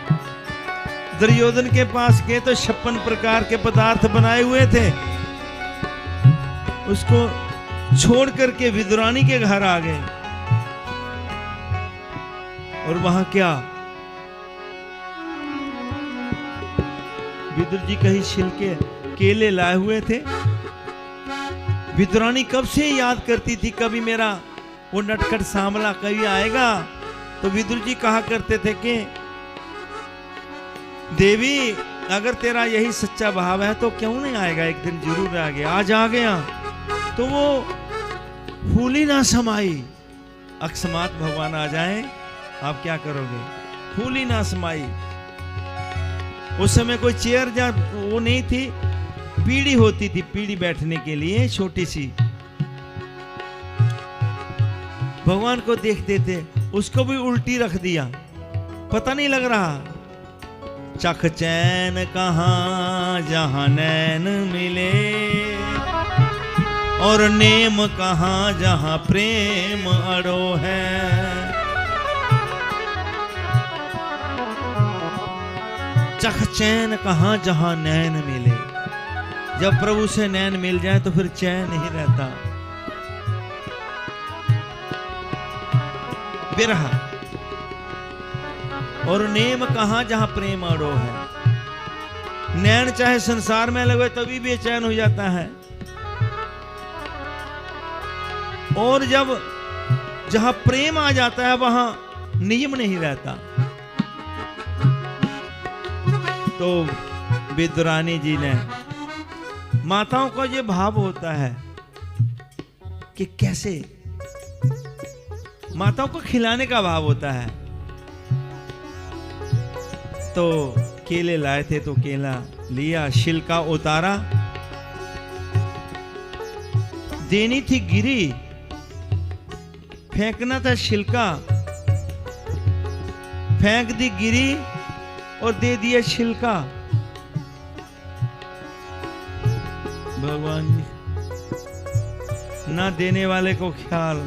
दुर्योधन के पास गए तो 56 प्रकार के पदार्थ बनाए हुए थे, उसको छोड़ करके विदुरानी के घर आ गए। और वहां क्या, विदुर जी कहीं छिलके केले लाए हुए थे। विदुरानी कब से याद करती थी कभी मेरा वो नटखट सांवला कभी आएगा। तो विदुर जी कहा करते थे कि देवी अगर तेरा यही सच्चा भाव है तो क्यों नहीं आएगा, एक दिन जरूर आ गया। आज आ गया तो वो फूली ना समाई। अकस्मात भगवान आ जाए आप क्या करोगे, फूली ना समाई। उस समय कोई चेयर या वो नहीं थी, पीढ़ी होती थी, पीढ़ी बैठने के लिए छोटी सी। भगवान को देखते थे, उसको भी उल्टी रख दिया, पता नहीं लग रहा। चख चैन कहाँ जहां नैन मिले, और नेम कहाँ जहां प्रेम अड़ो है। चख चैन कहाँ जहां नैन मिले। जब प्रभु से नैन मिल जाए तो फिर चैन नहीं रहता। बिरह और नेम कहाँ जहां प्रेम अड़ो है। नैन चाहे संसार में लगे तभी बेचैन हो जाता है, और जब जहां प्रेम आ जाता है वहां नियम नहीं रहता। तो विदुरानी जी ने, माताओं का ये भाव होता है कि कैसे, माताओं को खिलाने का भाव होता है। तो केले लाए थे तो केला लिया, छिलका उतारा, देनी थी गिरी, फेंकना था छिलका, फेंक दी गिरी और दे दिया छिलका। भगवान जी ना देने वाले को ख्याल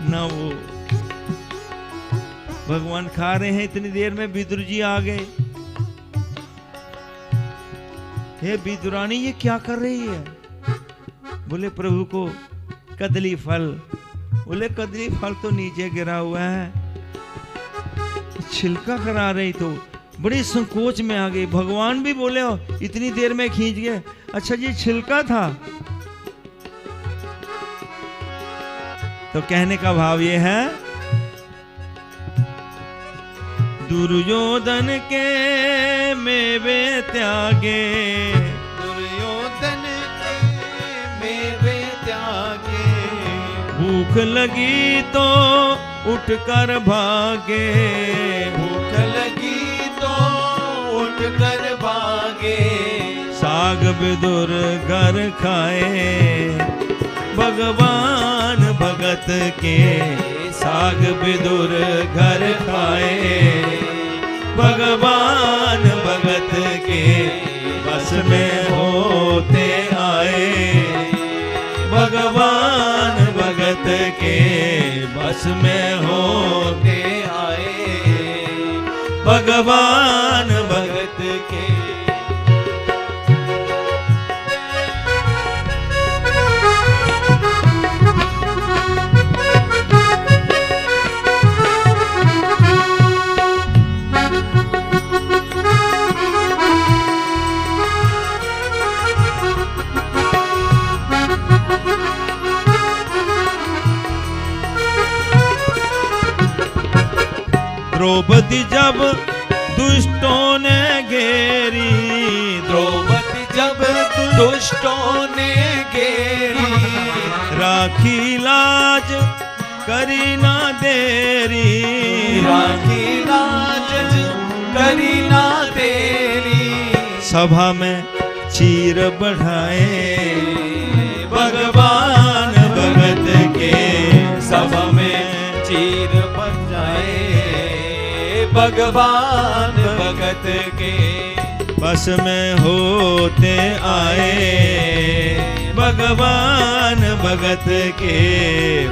ना वो, भगवान खा रहे हैं। इतनी देर में विदुर जी आ गए। हे विदुरानी ये क्या कर रही है? बोले प्रभु को कदली फल। बोले कदली फल तो नीचे गिरा हुआ है, छिलका करा रही तो बड़ी संकोच में आ गई। भगवान भी बोले हो इतनी देर में खींच गए, अच्छा जी छिलका था। तो कहने का भाव ये है, दुर्योधन के मेवे त्यागे, दुर्योधन के मेवे त्यागे, भूख लगी तो उठकर भागे, भूख लगी तो उठकर भागे, साग विदुर घर खाए, भगवान भगत के साग विदुर घर खाए, भगवान भगत के बस में होते आए, भगवान भगत के बस में होते आए, भगवान भगत के। द्रौपदी जब दुष्टों ने घेरी, द्रौपदी जब दुष्टों ने घेरी, राखी लाज करी ना देरी, राखी लाज करी ना देरी, सभा में चीर बढ़ाए भगवान भगत के, सभा में चीर बजाए भगवान भगत के, बस में होते आए भगवान भगत के,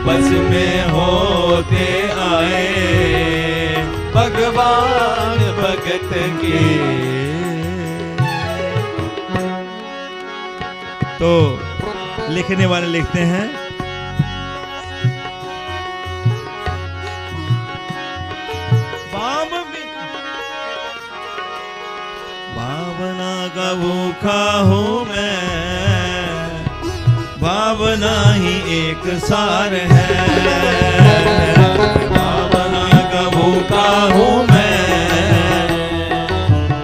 बस में होते आए भगवान भगत के। तो लिखने वाले लिखते हैं, भावना का भूखा हूँ मैं, भावना ही एक सार है, भावना का भूखा हूँ मैं,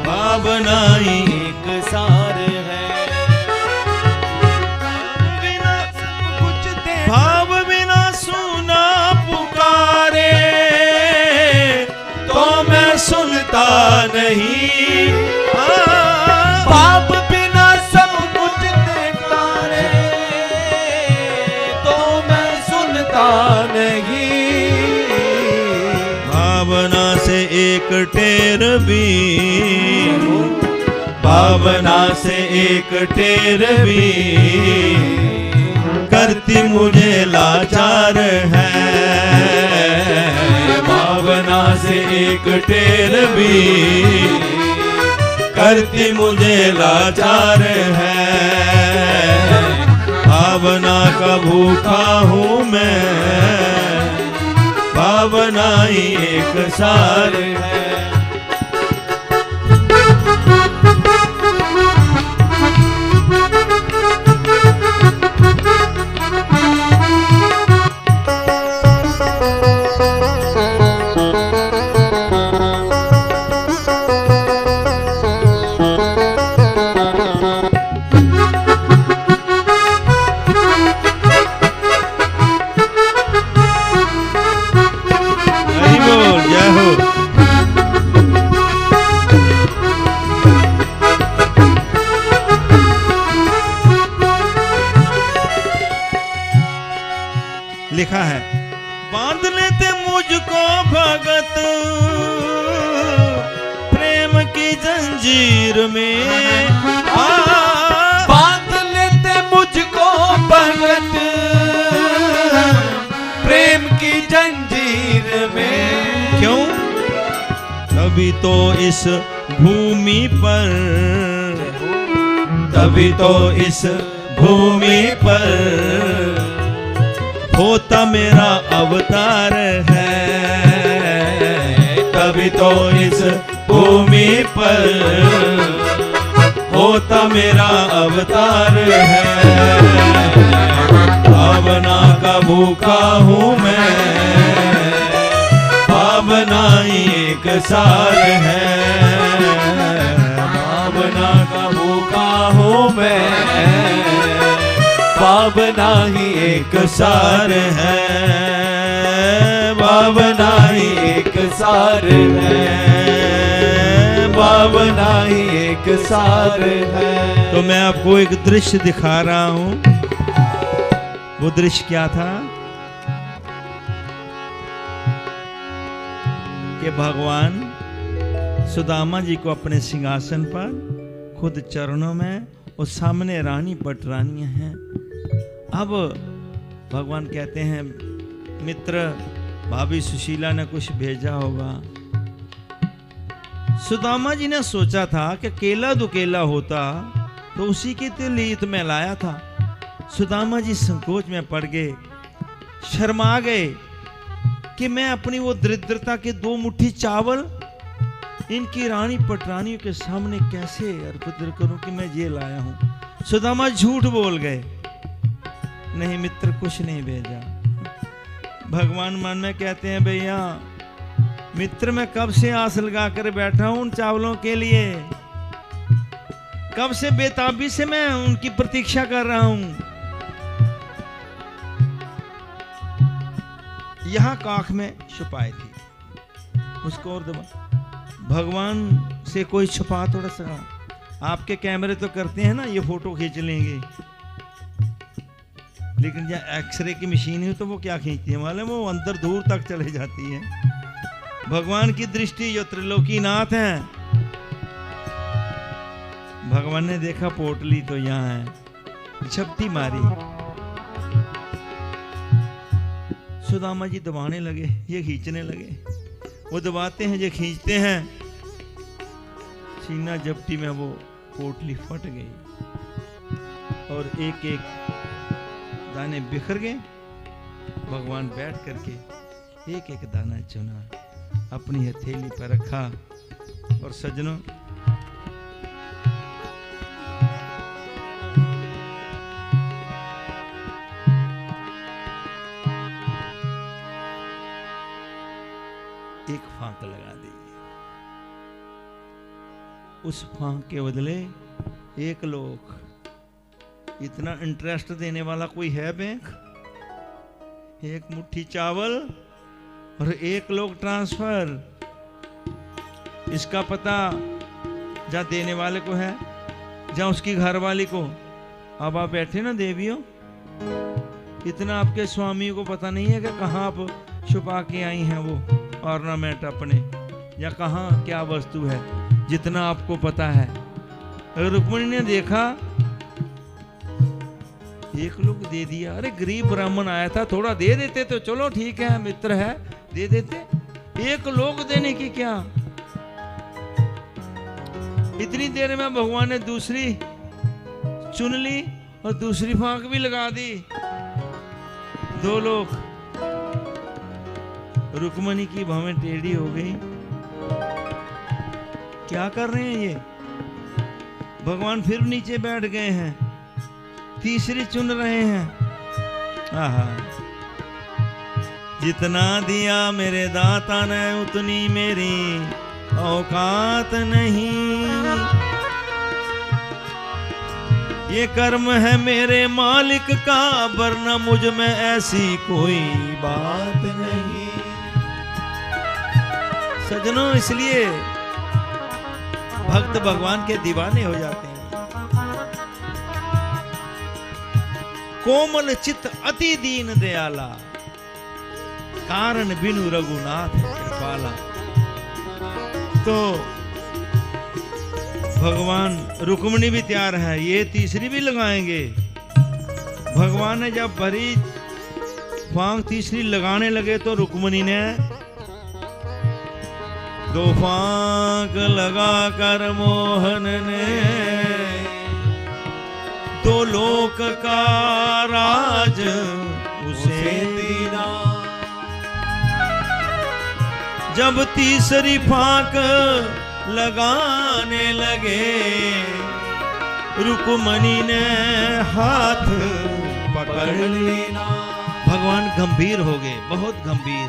भावना ही एक सार है, बिना सब कुछ दे, भाव बिना सुना पुकारे तो मैं सुनता नहीं, पाप बिना सब कुछ देखता रे तो मैं सुनता नहीं, भावना से एक टेर भी, भावना से एक टेर भी करती मुझे लाचार है, भावना से एक टेर भी करती मुझे लाचार है, भावना का भूखा हूँ मैं, भावना ही एक सार है। लिखा है, बांध लेते मुझको भगत प्रेम की जंजीर में, बांध लेते मुझको भगत प्रेम की जंजीर में, क्यों? तभी तो इस भूमि पर, तभी तो इस भूमि पर होता मेरा अवतार है, तभी तो इस भूमि पर होता मेरा अवतार है, भावना का भूखा हूँ मैं, भावना ही एक सार है, भावना का भूखा हूँ मैं, भावना ही एक सार है, भावना ही एक सार है, भावना ही एक सार है। तो मैं आपको एक दृश्य दिखा रहा हूं। वो दृश्य क्या था कि भगवान सुदामा जी को अपने सिंहासन पर खुद चरणों में और सामने रानी पटरानियां हैं। अब भगवान कहते हैं, मित्र भाभी सुशीला ने कुछ भेजा होगा। सुदामा जी ने सोचा था कि केला दुकेला होता तो उसी के लिए तो मैं लाया था। सुदामा जी संकोच में पड़ गए, शर्मा गए कि मैं अपनी वो दरिद्रता के 2 मुट्ठी चावल इनकी रानी पटरानियों के सामने कैसे अर्पित करूं कि मैं ये लाया हूं। सुदामा झूठ बोल गए, नहीं मित्र कुछ नहीं भेजा। भगवान मन में कहते हैं, भैया मित्र मैं कब से आस लगा कर बैठा हूं उन चावलों के लिए, कब से बेताबी से मैं उनकी प्रतीक्षा कर रहा हूं। यहां काख में छुपाई थी, उसको और दबा। भगवान से कोई छुपा थोड़ा सा, आपके कैमरे तो करते हैं ना ये फोटो खींच लेंगे, लेकिन जब एक्सरे की मशीन है तो वो क्या खींचती है मालूम, वो अंदर दूर तक चले जाती है। भगवान की दृष्टि जो त्रिलोकीनाथ है, भगवान ने देखा पोटली तो यहाँ है, झपटी मारी, सुदामा जी दबाने लगे, ये खींचने लगे, वो दबाते हैं, ये खींचते हैं, सीना झपटी में वो पोटली फट गई और एक एक दाने बिखर गए। भगवान बैठ करके एक एक दाना चुना, अपनी हथेली पर रखा और सज्जनों एक फांक लगा दीजिए। उस फांक के बदले एक लोग, इतना इंटरेस्ट देने वाला कोई है बैंक? एक मुट्ठी चावल और एक लोग ट्रांसफर। इसका पता जा देने वाले को है, जा उसकी घरवाली को। अब आप बैठे ना देवियों, इतना आपके स्वामी को पता नहीं है कि कहाँ आप छुपा के आई हैं वो ऑर्नामेंट अपने, या कहाँ क्या वस्तु है, जितना आपको पता है। अगर रुक्मिणी ने देखा एक लोग दे दिया, अरे गरीब ब्राह्मण आया था, थोड़ा दे देते तो चलो ठीक है, मित्र है दे देते, एक लोग देने की क्या। इतनी देर में भगवान ने दूसरी चुन ली और दूसरी फांक भी लगा दी। दो लोग, रुक्मिणी की भवें टेढ़ी हो गई, क्या कर रहे हैं ये। भगवान फिर नीचे बैठ गए हैं, तीसरी चुन रहे हैं। आहा, जितना दिया मेरे दाता ने उतनी मेरी औकात नहीं, ये कर्म है मेरे मालिक का, वरना मुझ में ऐसी कोई बात नहीं। सज्जनों, इसलिए भक्त भगवान के दीवाने हो जाते हैं। कोमल चित अति दीन दयाला, कारण बिनु रघुनाथ कृपाला। तो भगवान, रुक्मिणी भी तैयार है, ये तीसरी भी लगाएंगे। भगवान ने जब भरी फांक तीसरी लगाने लगे तो रुक्मिणी ने दो फांक लगा कर मोहन ने दो लोक का राज उसे दीना। जब तीसरी फांक लगाने लगे, रुक्मिणी ने हाथ पकड़ लेना। भगवान गंभीर हो गए, बहुत गंभीर,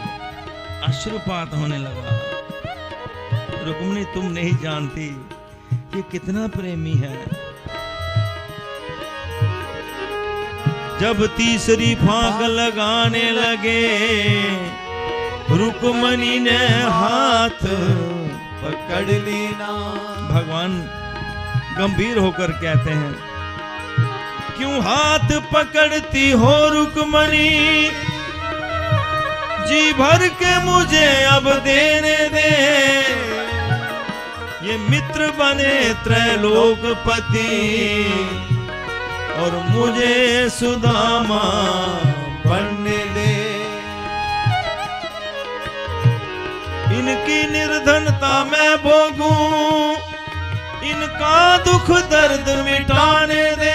अश्रुपात होने लगा। रुक्मिणी, तुम नहीं जानती कि कितना प्रेमी है। जब तीसरी फांक लगाने लगे, रुक्मिणी ने हाथ पकड़ लेना। भगवान गंभीर होकर कहते हैं, क्यों हाथ पकड़ती हो रुक्मिणी, जी भर के मुझे अब देने दे। ये मित्र बने त्रैलोकपति और मुझे सुदामा बनने दे। इनकी निर्धनता मैं भोगूं, इनका दुख दर्द मिटाने दे।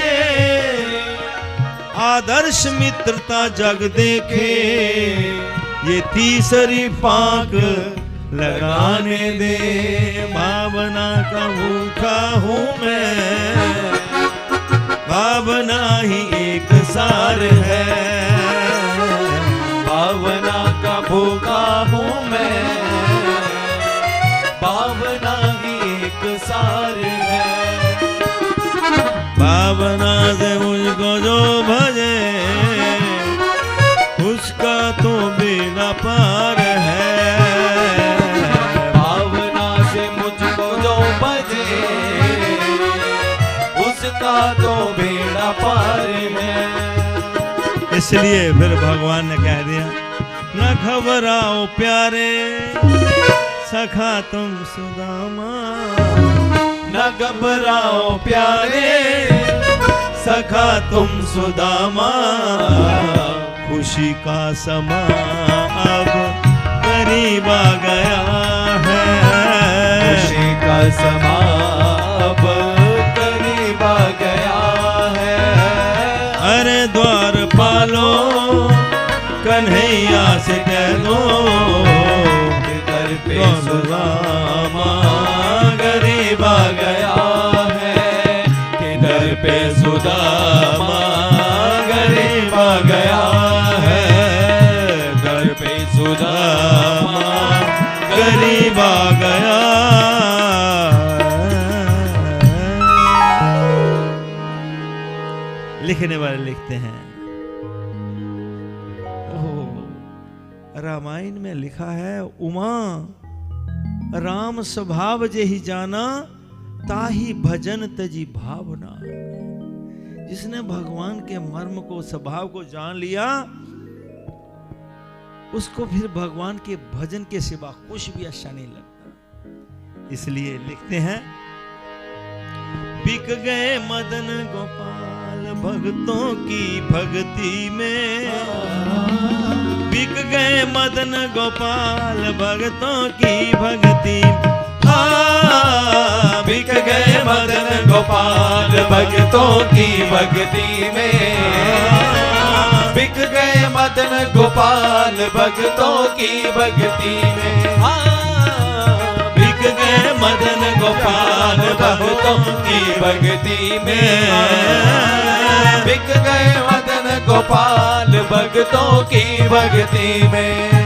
आदर्श मित्रता जग देखे, ये तीसरी फांक लगाने दे। भावना का भूखा हूँ मैं, भावना ही एक सार है। भावना का भूखा हूँ मैं, बेड़ा पार है। इसलिए फिर भगवान ने कह दिया न घबराओ प्यारे सखा तुम सुदामा, न घबराओ प्यारे सखा तुम सुदामा, खुशी का समा अब करीब आ गया है, खुशी का समा अब करीब आ गया है। अरे द्वार पालो कन्हैया से कह दो दर पे सुदामा गरीब आ गया है, कि दर पे सुदामा गरीब आ गया है, दर पे सुदामा गरीब आ गया। लिखने वाले लिखते हैं रामायण में लिखा है उमा राम स्वभाव जेहि जाना ताहि भजन तजी भावना। जिसने भगवान के मर्म को स्वभाव को जान लिया उसको फिर भगवान के भजन के सिवा कुछ भी अच्छा नहीं लगता। इसलिए लिखते हैं बिक गए मदन गोपाल भक्तों की भक्ति में, बिक गए मदन गोपाल भक्तों की भक्ति, बिक गए मदन गोपाल भक्तों की भक्ति में, बिक गए मदन गोपाल भक्तों की भक्ति में, बिक गए मदन गोपाल भक्तों की भक्ति में, बिक गए मदन गोपाल भक्तों की भक्ति में।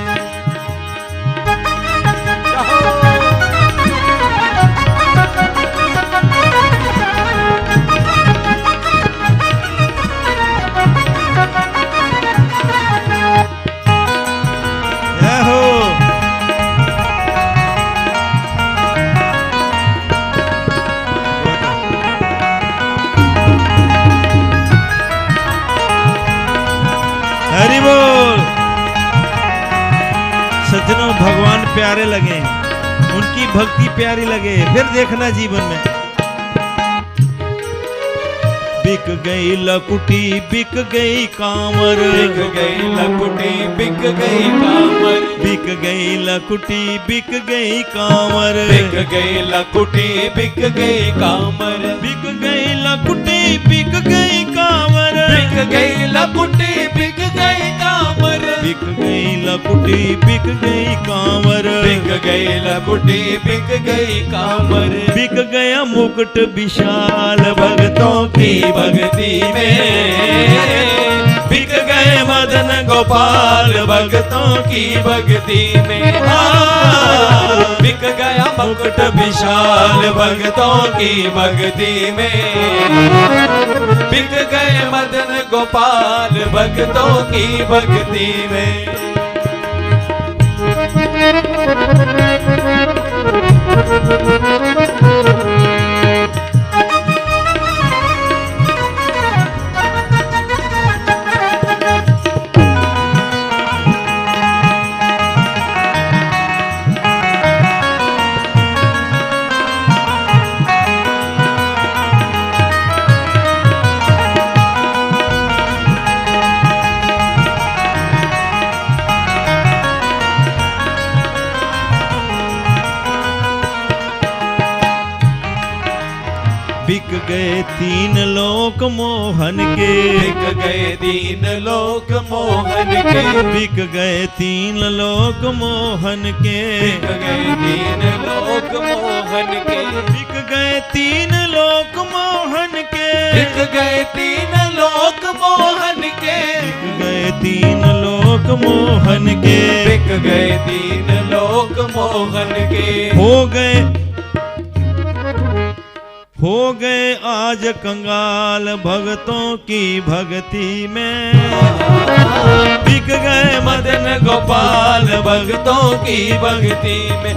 हरि बोल। सज्जनों भगवान प्यारे लगे, उनकी भक्ति प्यारी लगे, फिर देखना जीवन में बिक गई लकुटी बिक गई कांवर, बिक गई लकुटी बिक गई कांवर, बिक गई लकुटी बिक गई कांवर, बिक गई लकुटी बिक गई कांवर, बिक गई लकुटी बिक गई कांवर, बिक गई लकुटी बिक गई कांवर, बिक गई लकुटी बिक गई कांवर, बिक गई लकुटी बिक गई कांवर, बिक गया मुकुट विशाल भक्तों की भक्ति में, बिक गए मदन गोपाल भक्तों की भक्ति में, बिक गया मुकुट विशाल भक्तों की भक्ति में, बिक गए मदन गोपाल भक्तों की भक्ति में। बिक गए तीन लोक मोहन के, बिक गए तीन लोक मोहन के, बिक गए तीन लोक मोहन के, बिक गए तीन लोक मोहन के, बिक गए तीन लोक मोहन के, बिक गए तीन लोक मोहन के, बिक गए तीन लोक मोहन के, बिक गए तीन लोक मोहन के, हो गए आज कंगाल भक्तों की भक्ति में, बिक गए मदन गोपाल भक्तों की भक्ति में,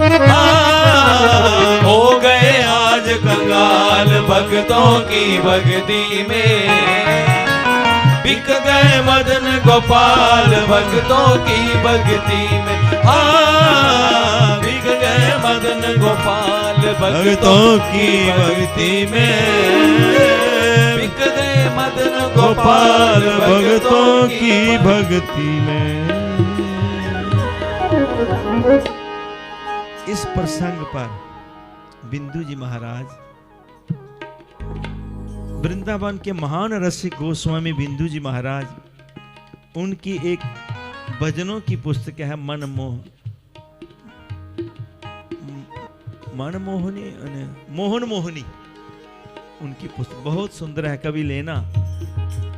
हो गए आज आज कंगाल भक्तों की भक्ति में। बिक गए मदन गोपाल भक्तों की भक्ति में। हाँ, बिक गए मदन गोपाल भक्तों की भक्ति में। बिक गए मदन गोपाल भक्तों की भक्ति में। इस प्रसंग पर बिंदु जी महाराज वृंदावन के महान रसिक गोस्वामी बिंदु जी महाराज, उनकी एक भजनों की पुस्तक है मोहन मोहनी। उनकी पुस्तक बहुत सुंदर है, कभी लेना।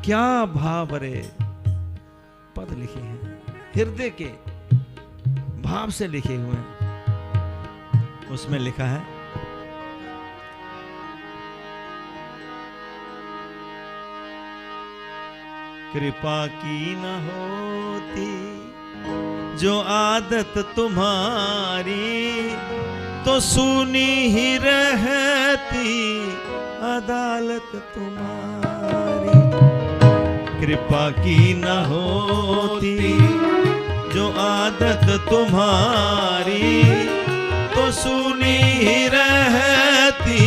क्या भाव रे पद लिखे हैं, हृदय के भाव से लिखे हुए हैं। उसमें लिखा है, कृपा की न होती जो आदत तुम्हारी, तो सुनी ही रहती अदालत तुम्हारी। कृपा की न होती जो आदत तुम्हारी, तो सुनी ही रहती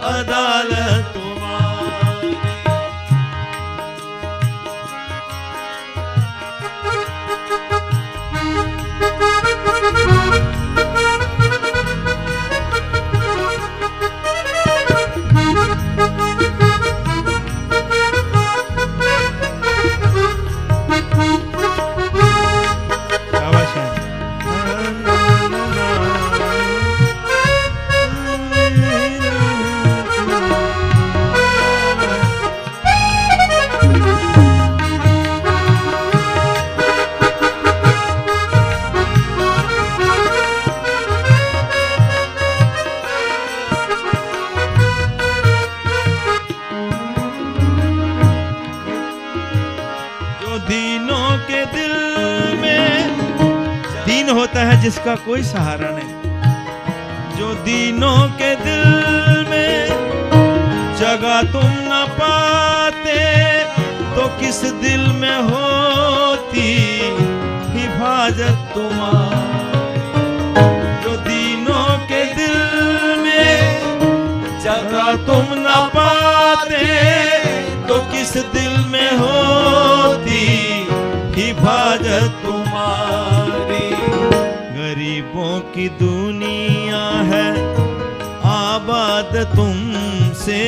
अदालत तुम्हारी। जिसका कोई सहारा नहीं, जो दीनों के दिल में जगह तुम न पाते, तो किस दिल में होती हिफाजत तुम्हारी। जो दीनों के दिल में जगह तुम न पाते, तो किस दिल में होती हिफाजत तुम्हारी। गरीबों की दुनिया है आबाद तुमसे,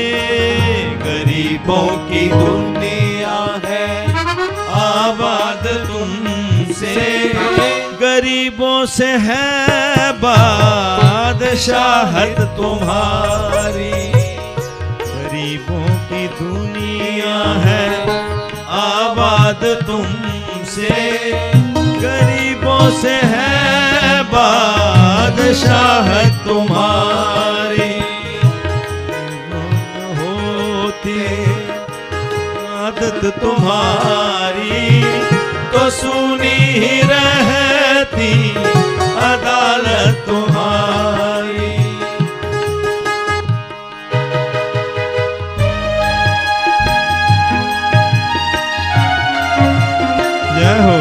गरीबों की दुनिया है आबाद तुमसे। गरीबों से है बादशाहत तुम्हारी। गरीबों की दुनिया है आबाद तुमसे, गरीबों से है बादशाहत तुम्हारी। होती आदत तुम्हारी, तो सुनी ही रहती अदालत तुम्हारी। जय हो।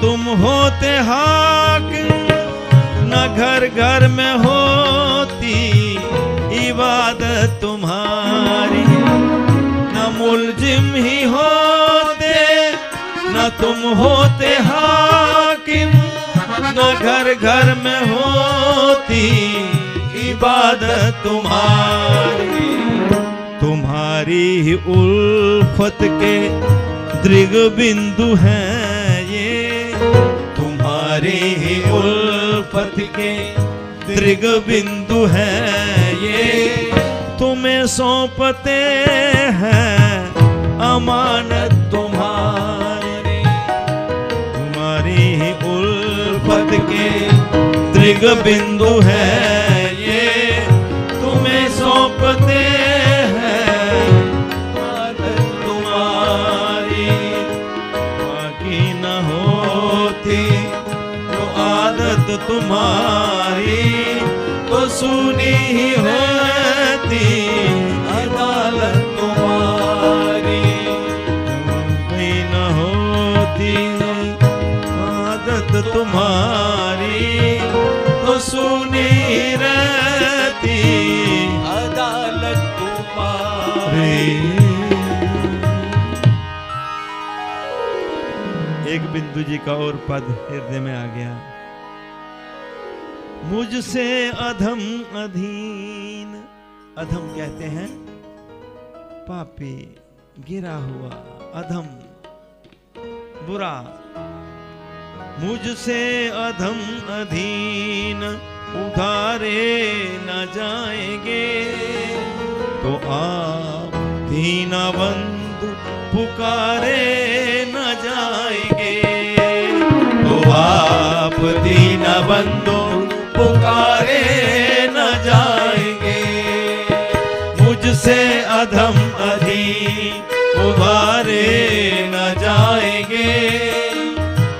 तुम होते हाकिम, न घर घर में होती इबादत तुम्हारी। न मुलजिम ही होते, न तुम होते हाकिम, न घर घर में होती इबादत तुम्हारी। तुम्हारी ही उल्फत के दृग बिंदु हैं ये, तुम्हारी ही उल्फत के दृग बिंदु हैं ये। तुम्हें सौंपते हैं अमानत तुम्हारी। तुम्हारी ही उल्फत के दृग बिंदु हैं ये, तुम्हें सौंपते हैं अमानत तुम्हारी। बाकी न होती जो आदत तुम्हारी, तो सुनी ही होती अदालत तुम्हारी। कहीं न होती आदत तुम्हारी, तो सुनी ही रहती अदालत तुम्हारी। एक बिंदु जी का और पद हृदय में आ गया। मुझसे अधम अधीन, अधम कहते हैं पापी, गिरा हुआ, अधम बुरा। मुझसे अधम अधीन उधारे न जाएंगे, तो आप दीनबंधु पुकारे न जाएंगे। तो आप दीनबंधु पुकारे न जाएंगे। मुझसे अधम अधीन उबारे न जाएंगे,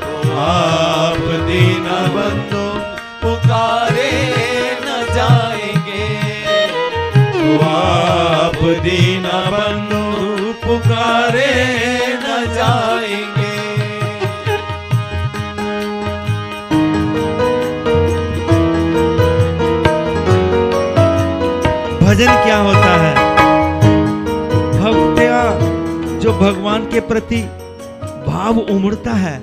तो आप दीनबंधु पुकारे न जाएंगे। तो आप दीनबंधु पुकारे न जाएंगे। भजन क्या होता है? भक्तिया जो भगवान के प्रति भाव उमड़ता है,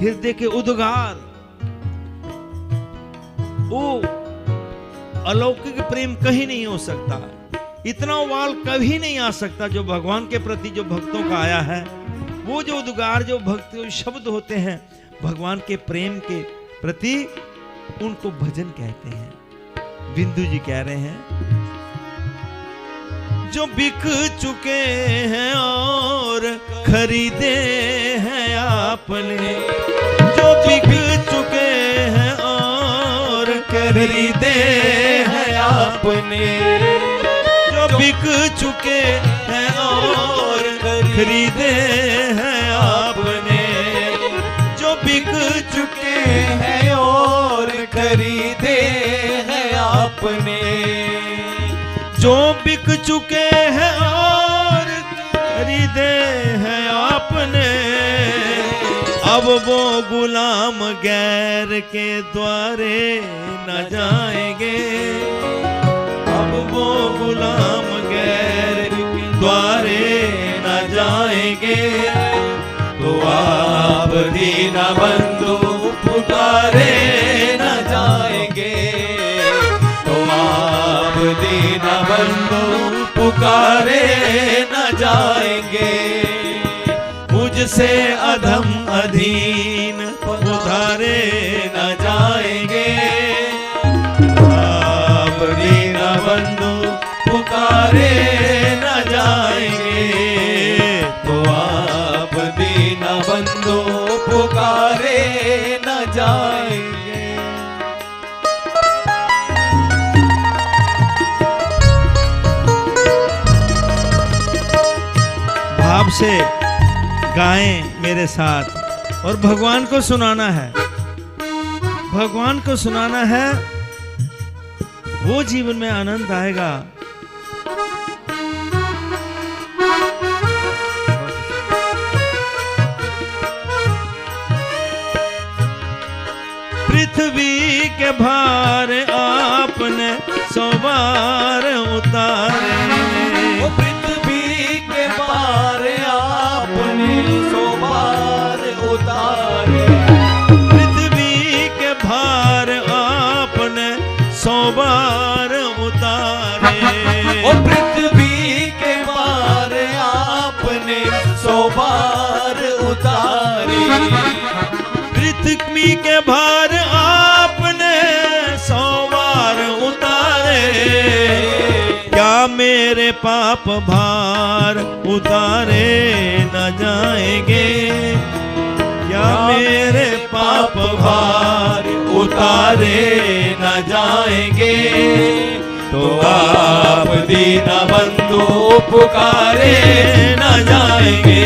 हृदय के उद्गार, वो अलौकिक प्रेम कहीं नहीं हो सकता। इतना वाल कभी नहीं आ सकता जो भगवान के प्रति जो भक्तों का आया है। वो जो उद्गार, जो भक्ति शब्द होते हैं भगवान के प्रेम के प्रति, उनको भजन कहते हैं। बिंदु जी कह रहे हैं, जो बिक चुके हैं और खरीदे हैं आपने, जो बिक चुके हैं और खरीदे हैं आपने। जो बिक चुके हैं और खरीदे हैं आपने। जो बिक चुके हैं और खरीदे हैं आपने। जो बिक चुके हैं और खरीदे हैं आपने, अब वो गुलाम गैर के द्वारे न जाएंगे। अब वो गुलाम गैर के द्वारे न जाएंगे। तो आप दीनबंधु पुकारे न जाएंगे। दीनबंधु पुकारे न जाएंगे। मुझसे अधम अधीन उधारे न जाएंगे। आप दीनबंधु पुकारे न जाएंगे। तो आप दीनबंधु पुकारे न जाएंगे। भाव से गाएं मेरे साथ, और भगवान को सुनाना है। भगवान को सुनाना है, वो जीवन में आनंद आएगा। पृथ्वी के भार आपने 100 बार उतारे। पृथ्वी के भार आपने 100 बार उतारे। पृथ्वी के भार पृथ्वी के भार आपने 100 बार उतारे, क्या मेरे पाप भार उतारे न जाएंगे, क्या मेरे पाप भार उतारे न जाएंगे। तो आप दीनबंधु पुकारे न जाएंगे,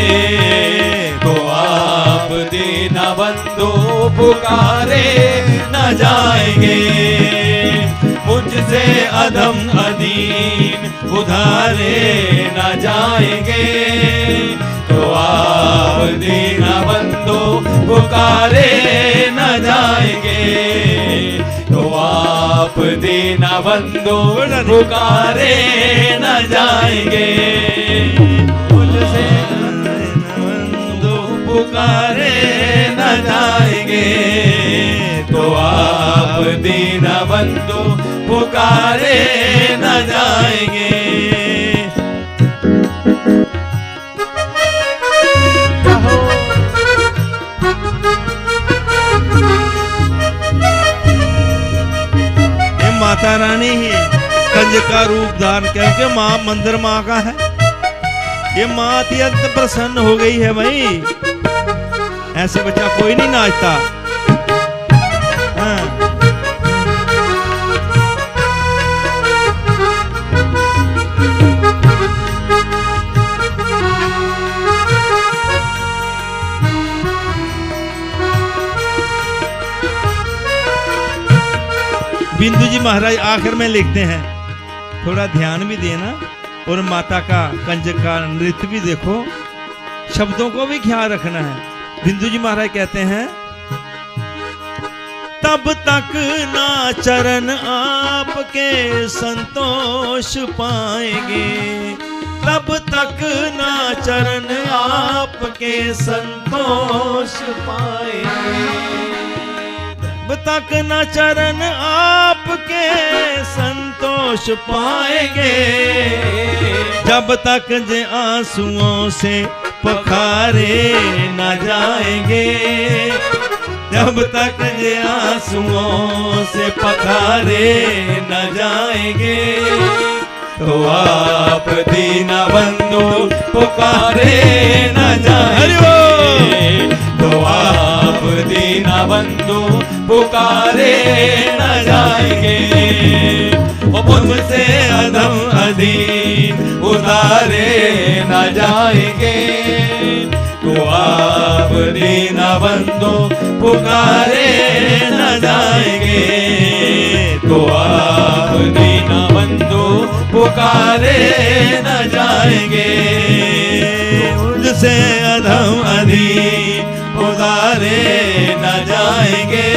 तो आप दीनबंधु पुकारे न जाएंगे। मुझसे अधम अधीन उधारे न जाएंगे, तो आप दीनबंधु पुकारे न जाएंगे, तो आप दीनबंधु पुकारे न जाएंगे। मुझसे दीनबंधु पुकारे न जाएंगे, तो आप दीनबंधु पुकारे न जाएंगे। माता रानी ही कंज का रूप धारण, क्योंकि माँ मंदिर माँ का है। ये माँ अत्यंत प्रसन्न हो गई है भाई, ऐसे बच्चा कोई नहीं नाचता। हाँ। बिंदु जी महाराज आखिर में लिखते हैं, थोड़ा ध्यान भी देना और माता का कंज का नृत्य भी देखो, शब्दों को भी ख्याल रखना है। बिंदु जी महाराज कहते हैं, तब तक ना चरण आपके संतोष पाएंगे, तब तक ना चरण आपके संतोष पाएंगे, तब तक न चरण आपके संतोष पाएंगे, जब तक जे आंसुओं से पखारे न जाएंगे, जब तक जे आंसुओं से पखारे न जाएंगे। तो आप दीनबंधु पुकारे न जाएंगे, तो आप दीनबंधु पुकारे न जाएंगे। मुझसे अधम अधीन उतारे न जाएंगे, तो आप दीनबंधु पुकारे न जाएंगे, तो आप दीनबंधु पुकारे न जाएंगे। मुझसे अधम अधीन उतारे न जाएंगे,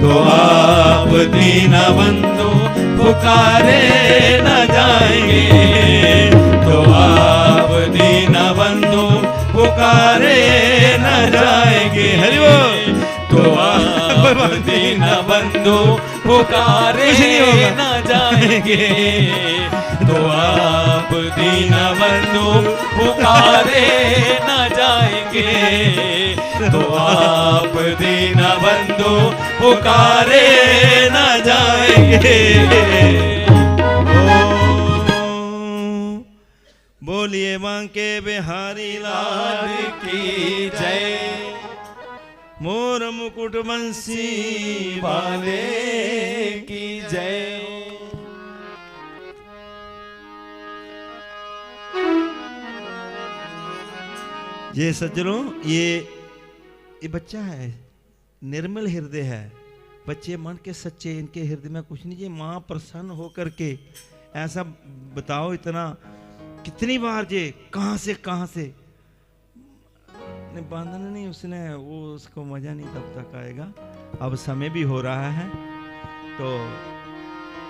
तो आप दीनबंधु पुकारे न जाएंगे, तो आप दीनबंधु पुकारे न जाएंगे। हरि बोल। तो आप दीनबंधु पुकारे न जाएंगे, तो आप दीनबंधु पुकारे न जाएंगे, तो आप दीनबंधु पुकारे न जाएंगे। बोलिए बांके बिहारी लाल की जय, मोर मुकुट बंसी वाले की जय। ये सज्जनों, ये बच्चा है, निर्मल हृदय है, बच्चे मन के सच्चे, इनके हृदय में कुछ नहीं। ये माँ प्रसन्न होकर के ऐसा बताओ, इतना कितनी बार जे कहाँ से बांधना नहीं उसने, वो उसको मजा नहीं तब तक आएगा। अब समय भी हो रहा है, तो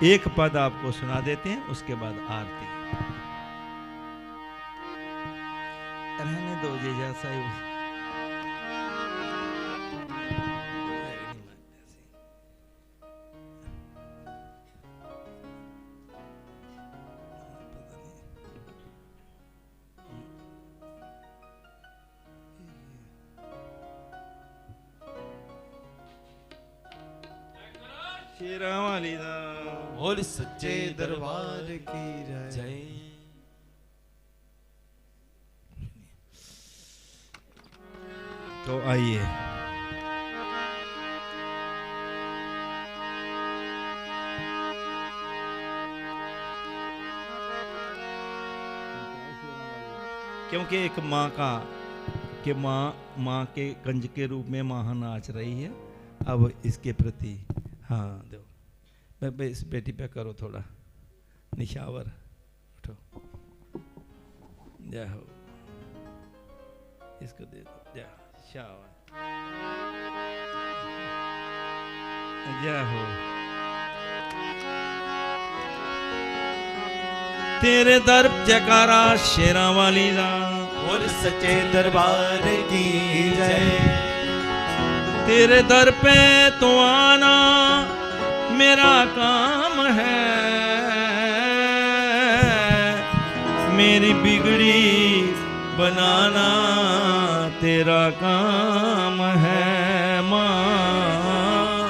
एक पद आपको सुना देते हैं, उसके बाद आरती। रहने दो जे जैसा ही शेरा वाली दा बोल सच्चे दरबार की जय। तो आइए क्योंकि एक माँ का कि माँ के गंज के रूप में माँ नाच रही है। अब इसके प्रति हाँ दो मैं इस बेटी पे करो थोड़ा निशावर। उठो जय हो इसको दे दो जय शाबाश जय हो। तेरे दर जयकारा शेरा वाली दा बोल सच्चे दरबार की जय। तेरे दर पे तो आना मेरा काम है, मेरी बिगड़ी बनाना तेरा काम है। माँ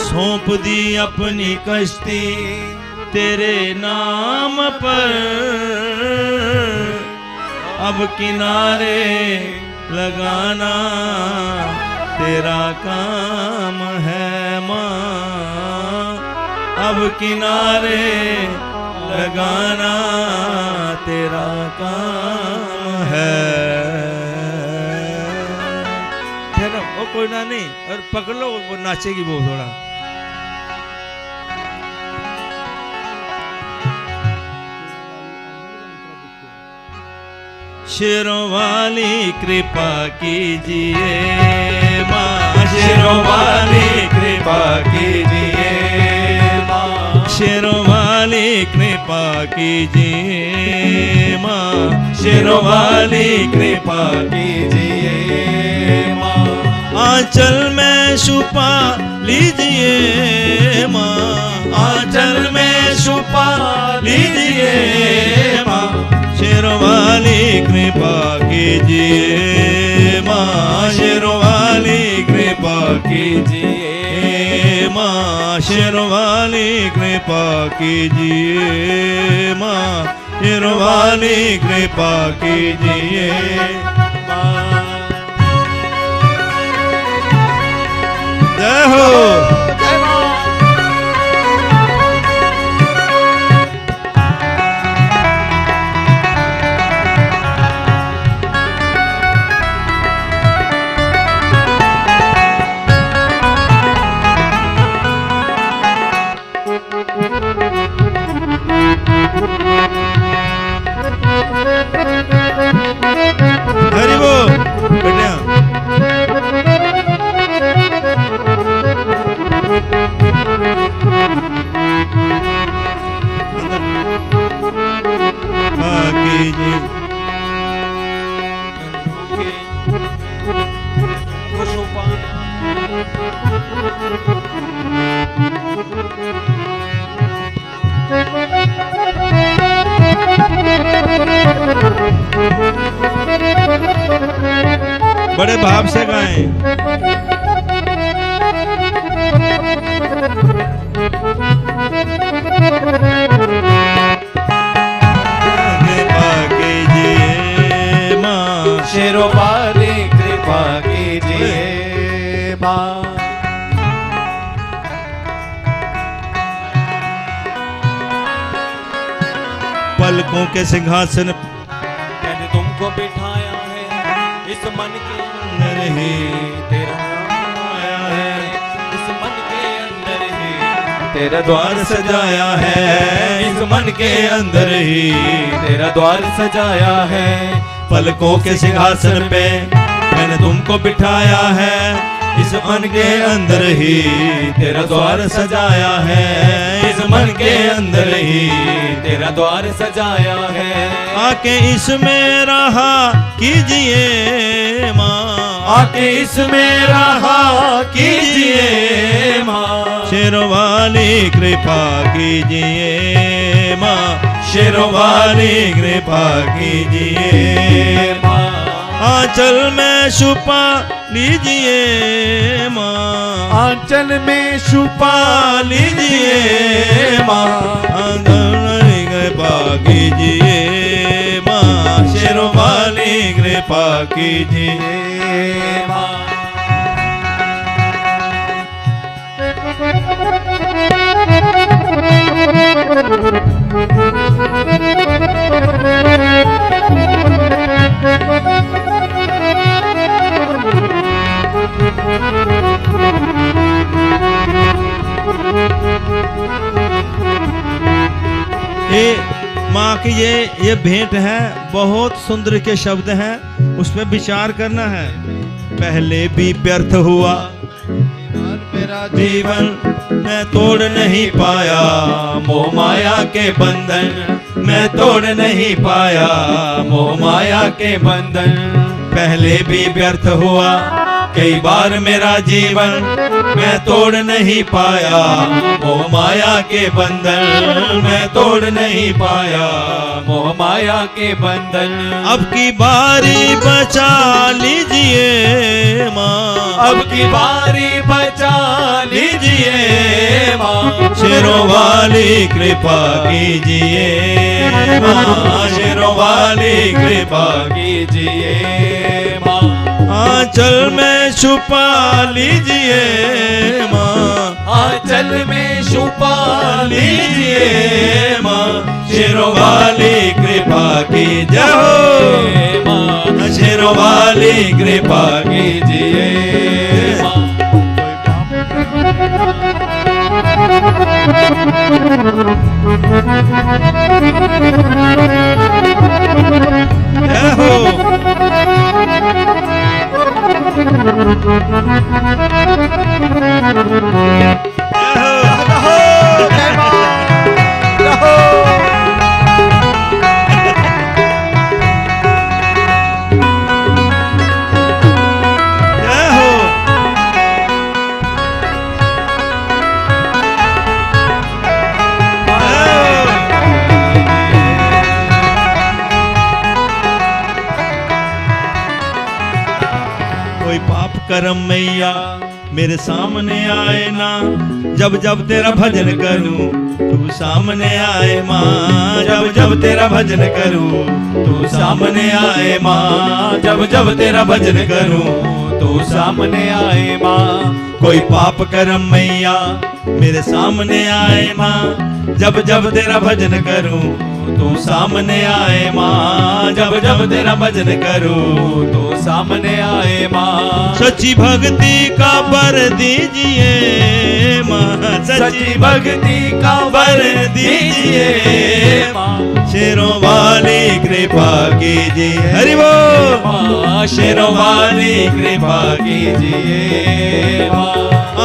सौंप दी अपनी कश्ती तेरे नाम पर, अब किनारे लगाना तेरा काम है। माँ अब किनारे लगाना तेरा काम है। ठहरो वो कोई ना नहीं और पकड़ लो वो नाचेगी वो थोड़ा। शेरों वाली कृपा कीजिए माँ, शेरों वाली कृपा कीजिए माँ, शेरों वाली कृपा कीजिए माँ, शेरों वाली कृपा कीजिए माँ। आंचल में छुपा लीजिए माँ, आंचल में छुपा लीजिए माँ, शेरों वाली कृपा कीजिए माँ, शेरों वाली कृपा कीजिए माँ, शेरों वाली कृपा कीजिए माँ, शेरों वाली कृपा कीजिए माँ। जय हो। हरि बोल बेटिया। बड़े भाव से गाएं। कृपा कीजिए माँ, शेरों वाली कृपा कीजिए माँ। पलकों के सिंहासन मैंने तुमको बिठाया है इस मन के अंदर ही, तेरा नाम आया है इस मन के अंदर ही, तेरा द्वार सजाया है इस मन के अंदर ही, तेरा द्वार सजाया है। पलकों के सिंहासन पे मैंने तुमको बिठाया है इस मन के अंदर ही, तेरा द्वार सजाया है इस मन के अंदर ही, तेरा द्वार सजाया है। आके इसमें रहा कीजिए माँ, आके इसमें रहा कीजिए माँ, शेरों वाली कृपा कीजिए माँ, शेरों वाली कृपा कीजिए माँ। आंचल में छुपा लीजिए माँ, आंचल में छुपा लीजिए माँ, कृपा कीजिए माँ, शेरों वाली कृपा कीजिए माँ। माँ की ये भेंट है, बहुत सुंदर के शब्द हैं, उस पर विचार करना है। पहले भी व्यर्थ हुआ मेरा जीवन, मैं तोड़ नहीं पाया मोह माया के बंधन, मैं तोड़ नहीं पाया मोह माया के बंधन। पहले भी व्यर्थ हुआ कई बार मेरा जीवन, मैं तोड़ नहीं पाया मोह माया के बंधन, मैं तोड़ नहीं पाया मोह माया के बंधन। अब की बारी बचा लीजिए माँ, अब की बारी बचा लीजिए माँ, शेरों वाली कृपा कीजिए माँ, शेरों वाली कृपा कीजिए माँ। आंचल में छुपा लीजिए माँ, आंचल में छुपा लीजिए माँ, शेरों वाली कृपा कीजिए माँ, शेरों वाली कृपा कीजिए माँ। जय हो। कोई पाप कर्म मैया मेरे सामने आए ना, जब जब तेरा भजन करूं तू सामने आए माँ, जब जब तेरा भजन करूं तू सामने आए माँ, जब जब तेरा भजन करूं तू सामने आए माँ। कोई पाप कर्म मैया मेरे सामने आए माँ, जब जब तेरा भजन करूं तू सामने आए माँ, जब जब तेरा भजन करूं तू सामने आए माँ। सच्ची भक्ति का वर दीजिए माँ, सच्ची भक्ति का वर दीजिए माँ, शेरों वाली कृपा कीजिए। हरि बोल माँ, शेरों वाली कृपा कीजिए माँ।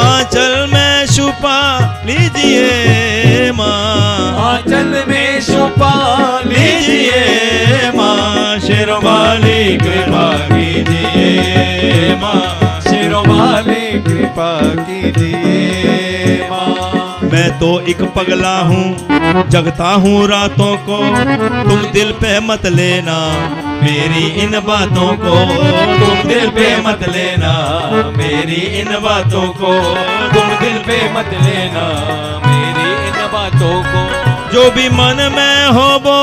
आंचल में छुपा लीजिए माँ, आंचल में छुपा लीजिए माँ, शेरों वाली कृपा कीजिए माँ, शेरों वाली कृपा कीजिए माँ। मैं तो एक पगला हूँ, जगता हूँ रातों को, तुम दिल पे मत लेना मेरी इन बातों को, तुम दिल पे मत लेना मेरी इन बातों को, तुम दिल पे मत लेना मेरी इन बातों को। जो भी मन में हो वो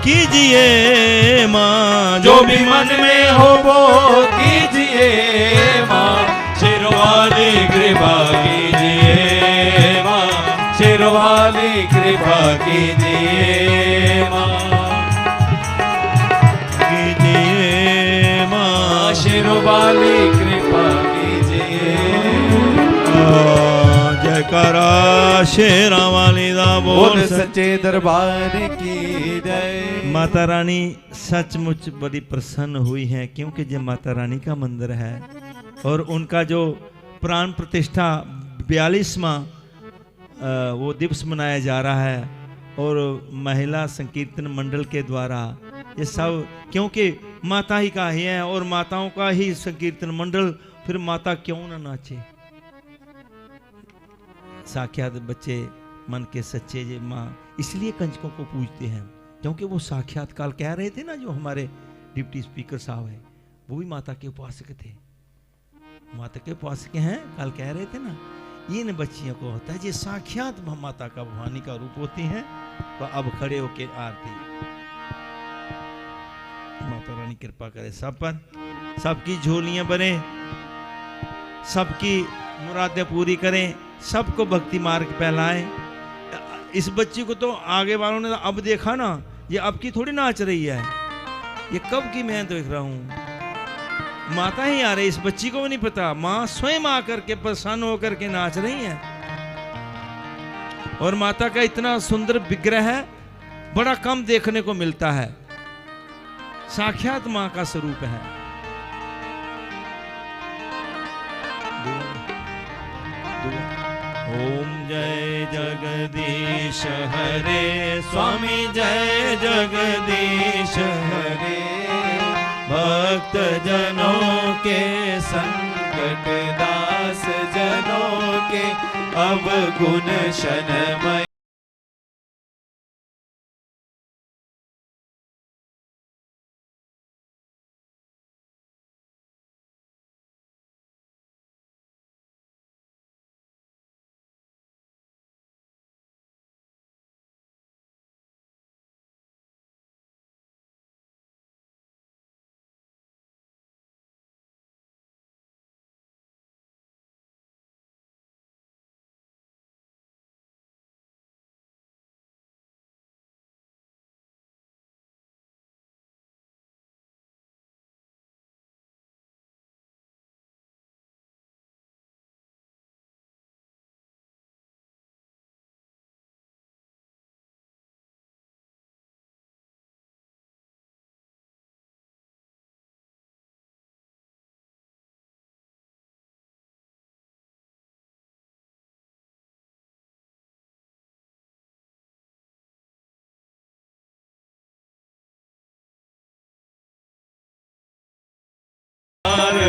कीजिए माँ, जो भी मन में हो वो कीजिए माँ, शेरों वाली कृपा कीजिए माँ, शेरों वाली कृपा कीजिए माँ, कीजिए माँ, शेरों वाली कृपा कीजिए। जयकारा शेरा वाली दा बोल सच्चे दरबार की जय। माता रानी सचमुच बड़ी प्रसन्न हुई हैं, क्योंकि ये माता रानी का मंदिर है और उनका जो प्राण प्रतिष्ठा 42वां वो दिवस मनाया जा रहा है, और महिला संकीर्तन मंडल के द्वारा ये सब, क्योंकि माता ही का ही है और माताओं का ही संकीर्तन मंडल, फिर माता क्यों ना नाचे। साक्षात बच्चे मन के सच्चे जे माँ, इसलिए कंजकों को पूजते हैं, क्योंकि वो साक्षात काल कह रहे थे ना, जो हमारे डिप्टी स्पीकर साहब है, वो भी माता के उपासक थे, माता के उपासक हैं। कल कह रहे थे ना, इन बच्चियों को होता है, ये साक्षात माता का भवानी का रूप होती हैं। तो अब खड़े होके आरती। माता रानी कृपा करे सब पर, सबकी झोलियां भरे, सबकी मुरादें पूरी करें, सबको भक्ति मार्ग फैलाएं। इस बच्ची को तो आगे वालों ने अब देखा ना, ये अब की थोड़ी नाच रही है, ये कब की मैं देख रहा हूं। माता ही आ रही, इस बच्ची को भी नहीं पता, माँ स्वयं आकर के प्रसन्न होकर के नाच रही है। और माता का इतना सुंदर विग्रह है, बड़ा कम देखने को मिलता है, साक्षात माँ का स्वरूप है। ओम जय जगदीश हरे, स्वामी जय जगदीश हरे। भक्त जनों के संकट, दास जनों के अब गुण शनमय।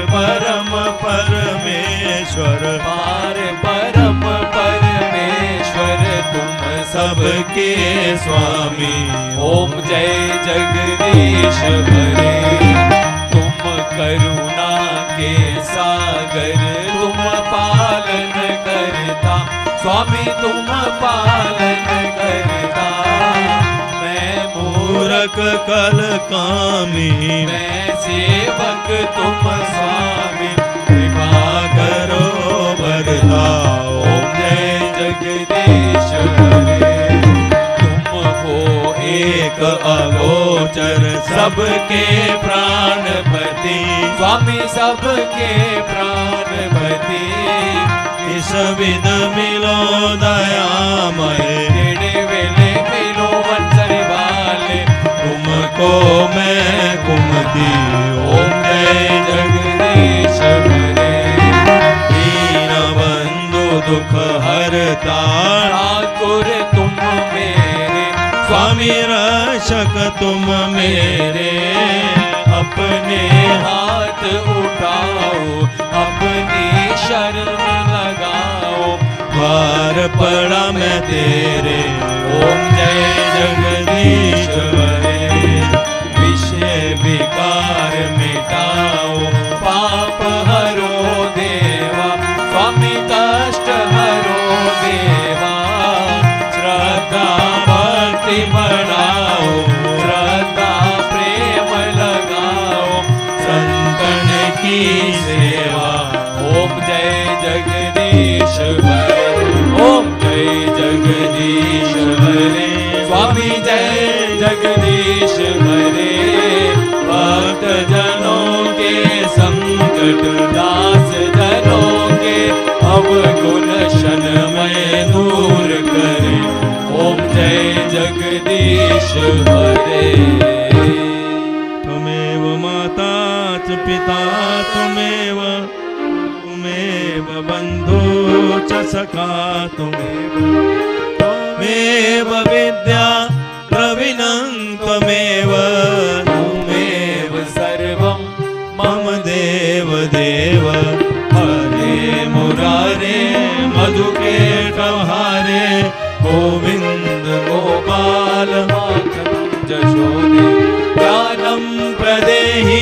परम परमेश्वर, पार परम परमेश्वर, तुम सबके स्वामी। ओम जय जगदीश हरे। तुम करुणा के सागर, तुम पालन करता, स्वामी तुम पालन करता। मैं मूरख कल कामी, मैं सेवक तुम स्वामी, कृपा करो बरताओ। ओम जय जगदीश हरे। तुम हो एक अगोचर, सबके प्राणपति, स्वामी सबके प्राणपति। इस विध मिलो दयामय, टेढ़े वेले मिलो वंसरी वाले, तुमको मैं कुमति। ओम जय जगदीश हरे। दीन बंधु दुख हरता, ठाकुर तुम मेरे, स्वामी रक्षक तुम मेरे। अपने हाथ उठाओ, अपनी शरण लगाओ, द्वार पड़ा मैं तेरे। ओम जय जगदीश हरे। विषय विकार मिटाओ, पाप हरो देवा, स्वामी कष्ट हरो देवा। श्रद्धा भक्ति बढ़ाओ, श्रद्धा प्रेम लगाओ, संतन की सेवा। ओम जय जगदीश हरे। ओम जय जगदीश हरे। स्वामी जय जगदीश हरे। भक्त जनों के संकट, दास जनों के अवगुण शनमय दूर करे। ओम जय जगदीश हरे। त्वमेव माता च पिता, त्वमेव बंधु च सखा, त्वमेव विद्या द्रविणं, त्वमेव सर्वं मम देव देव। हरे मुरारे मधुकेटहारे, गोविंद गोपाल मातरं जशोदे। ज्ञानं प्रदेहि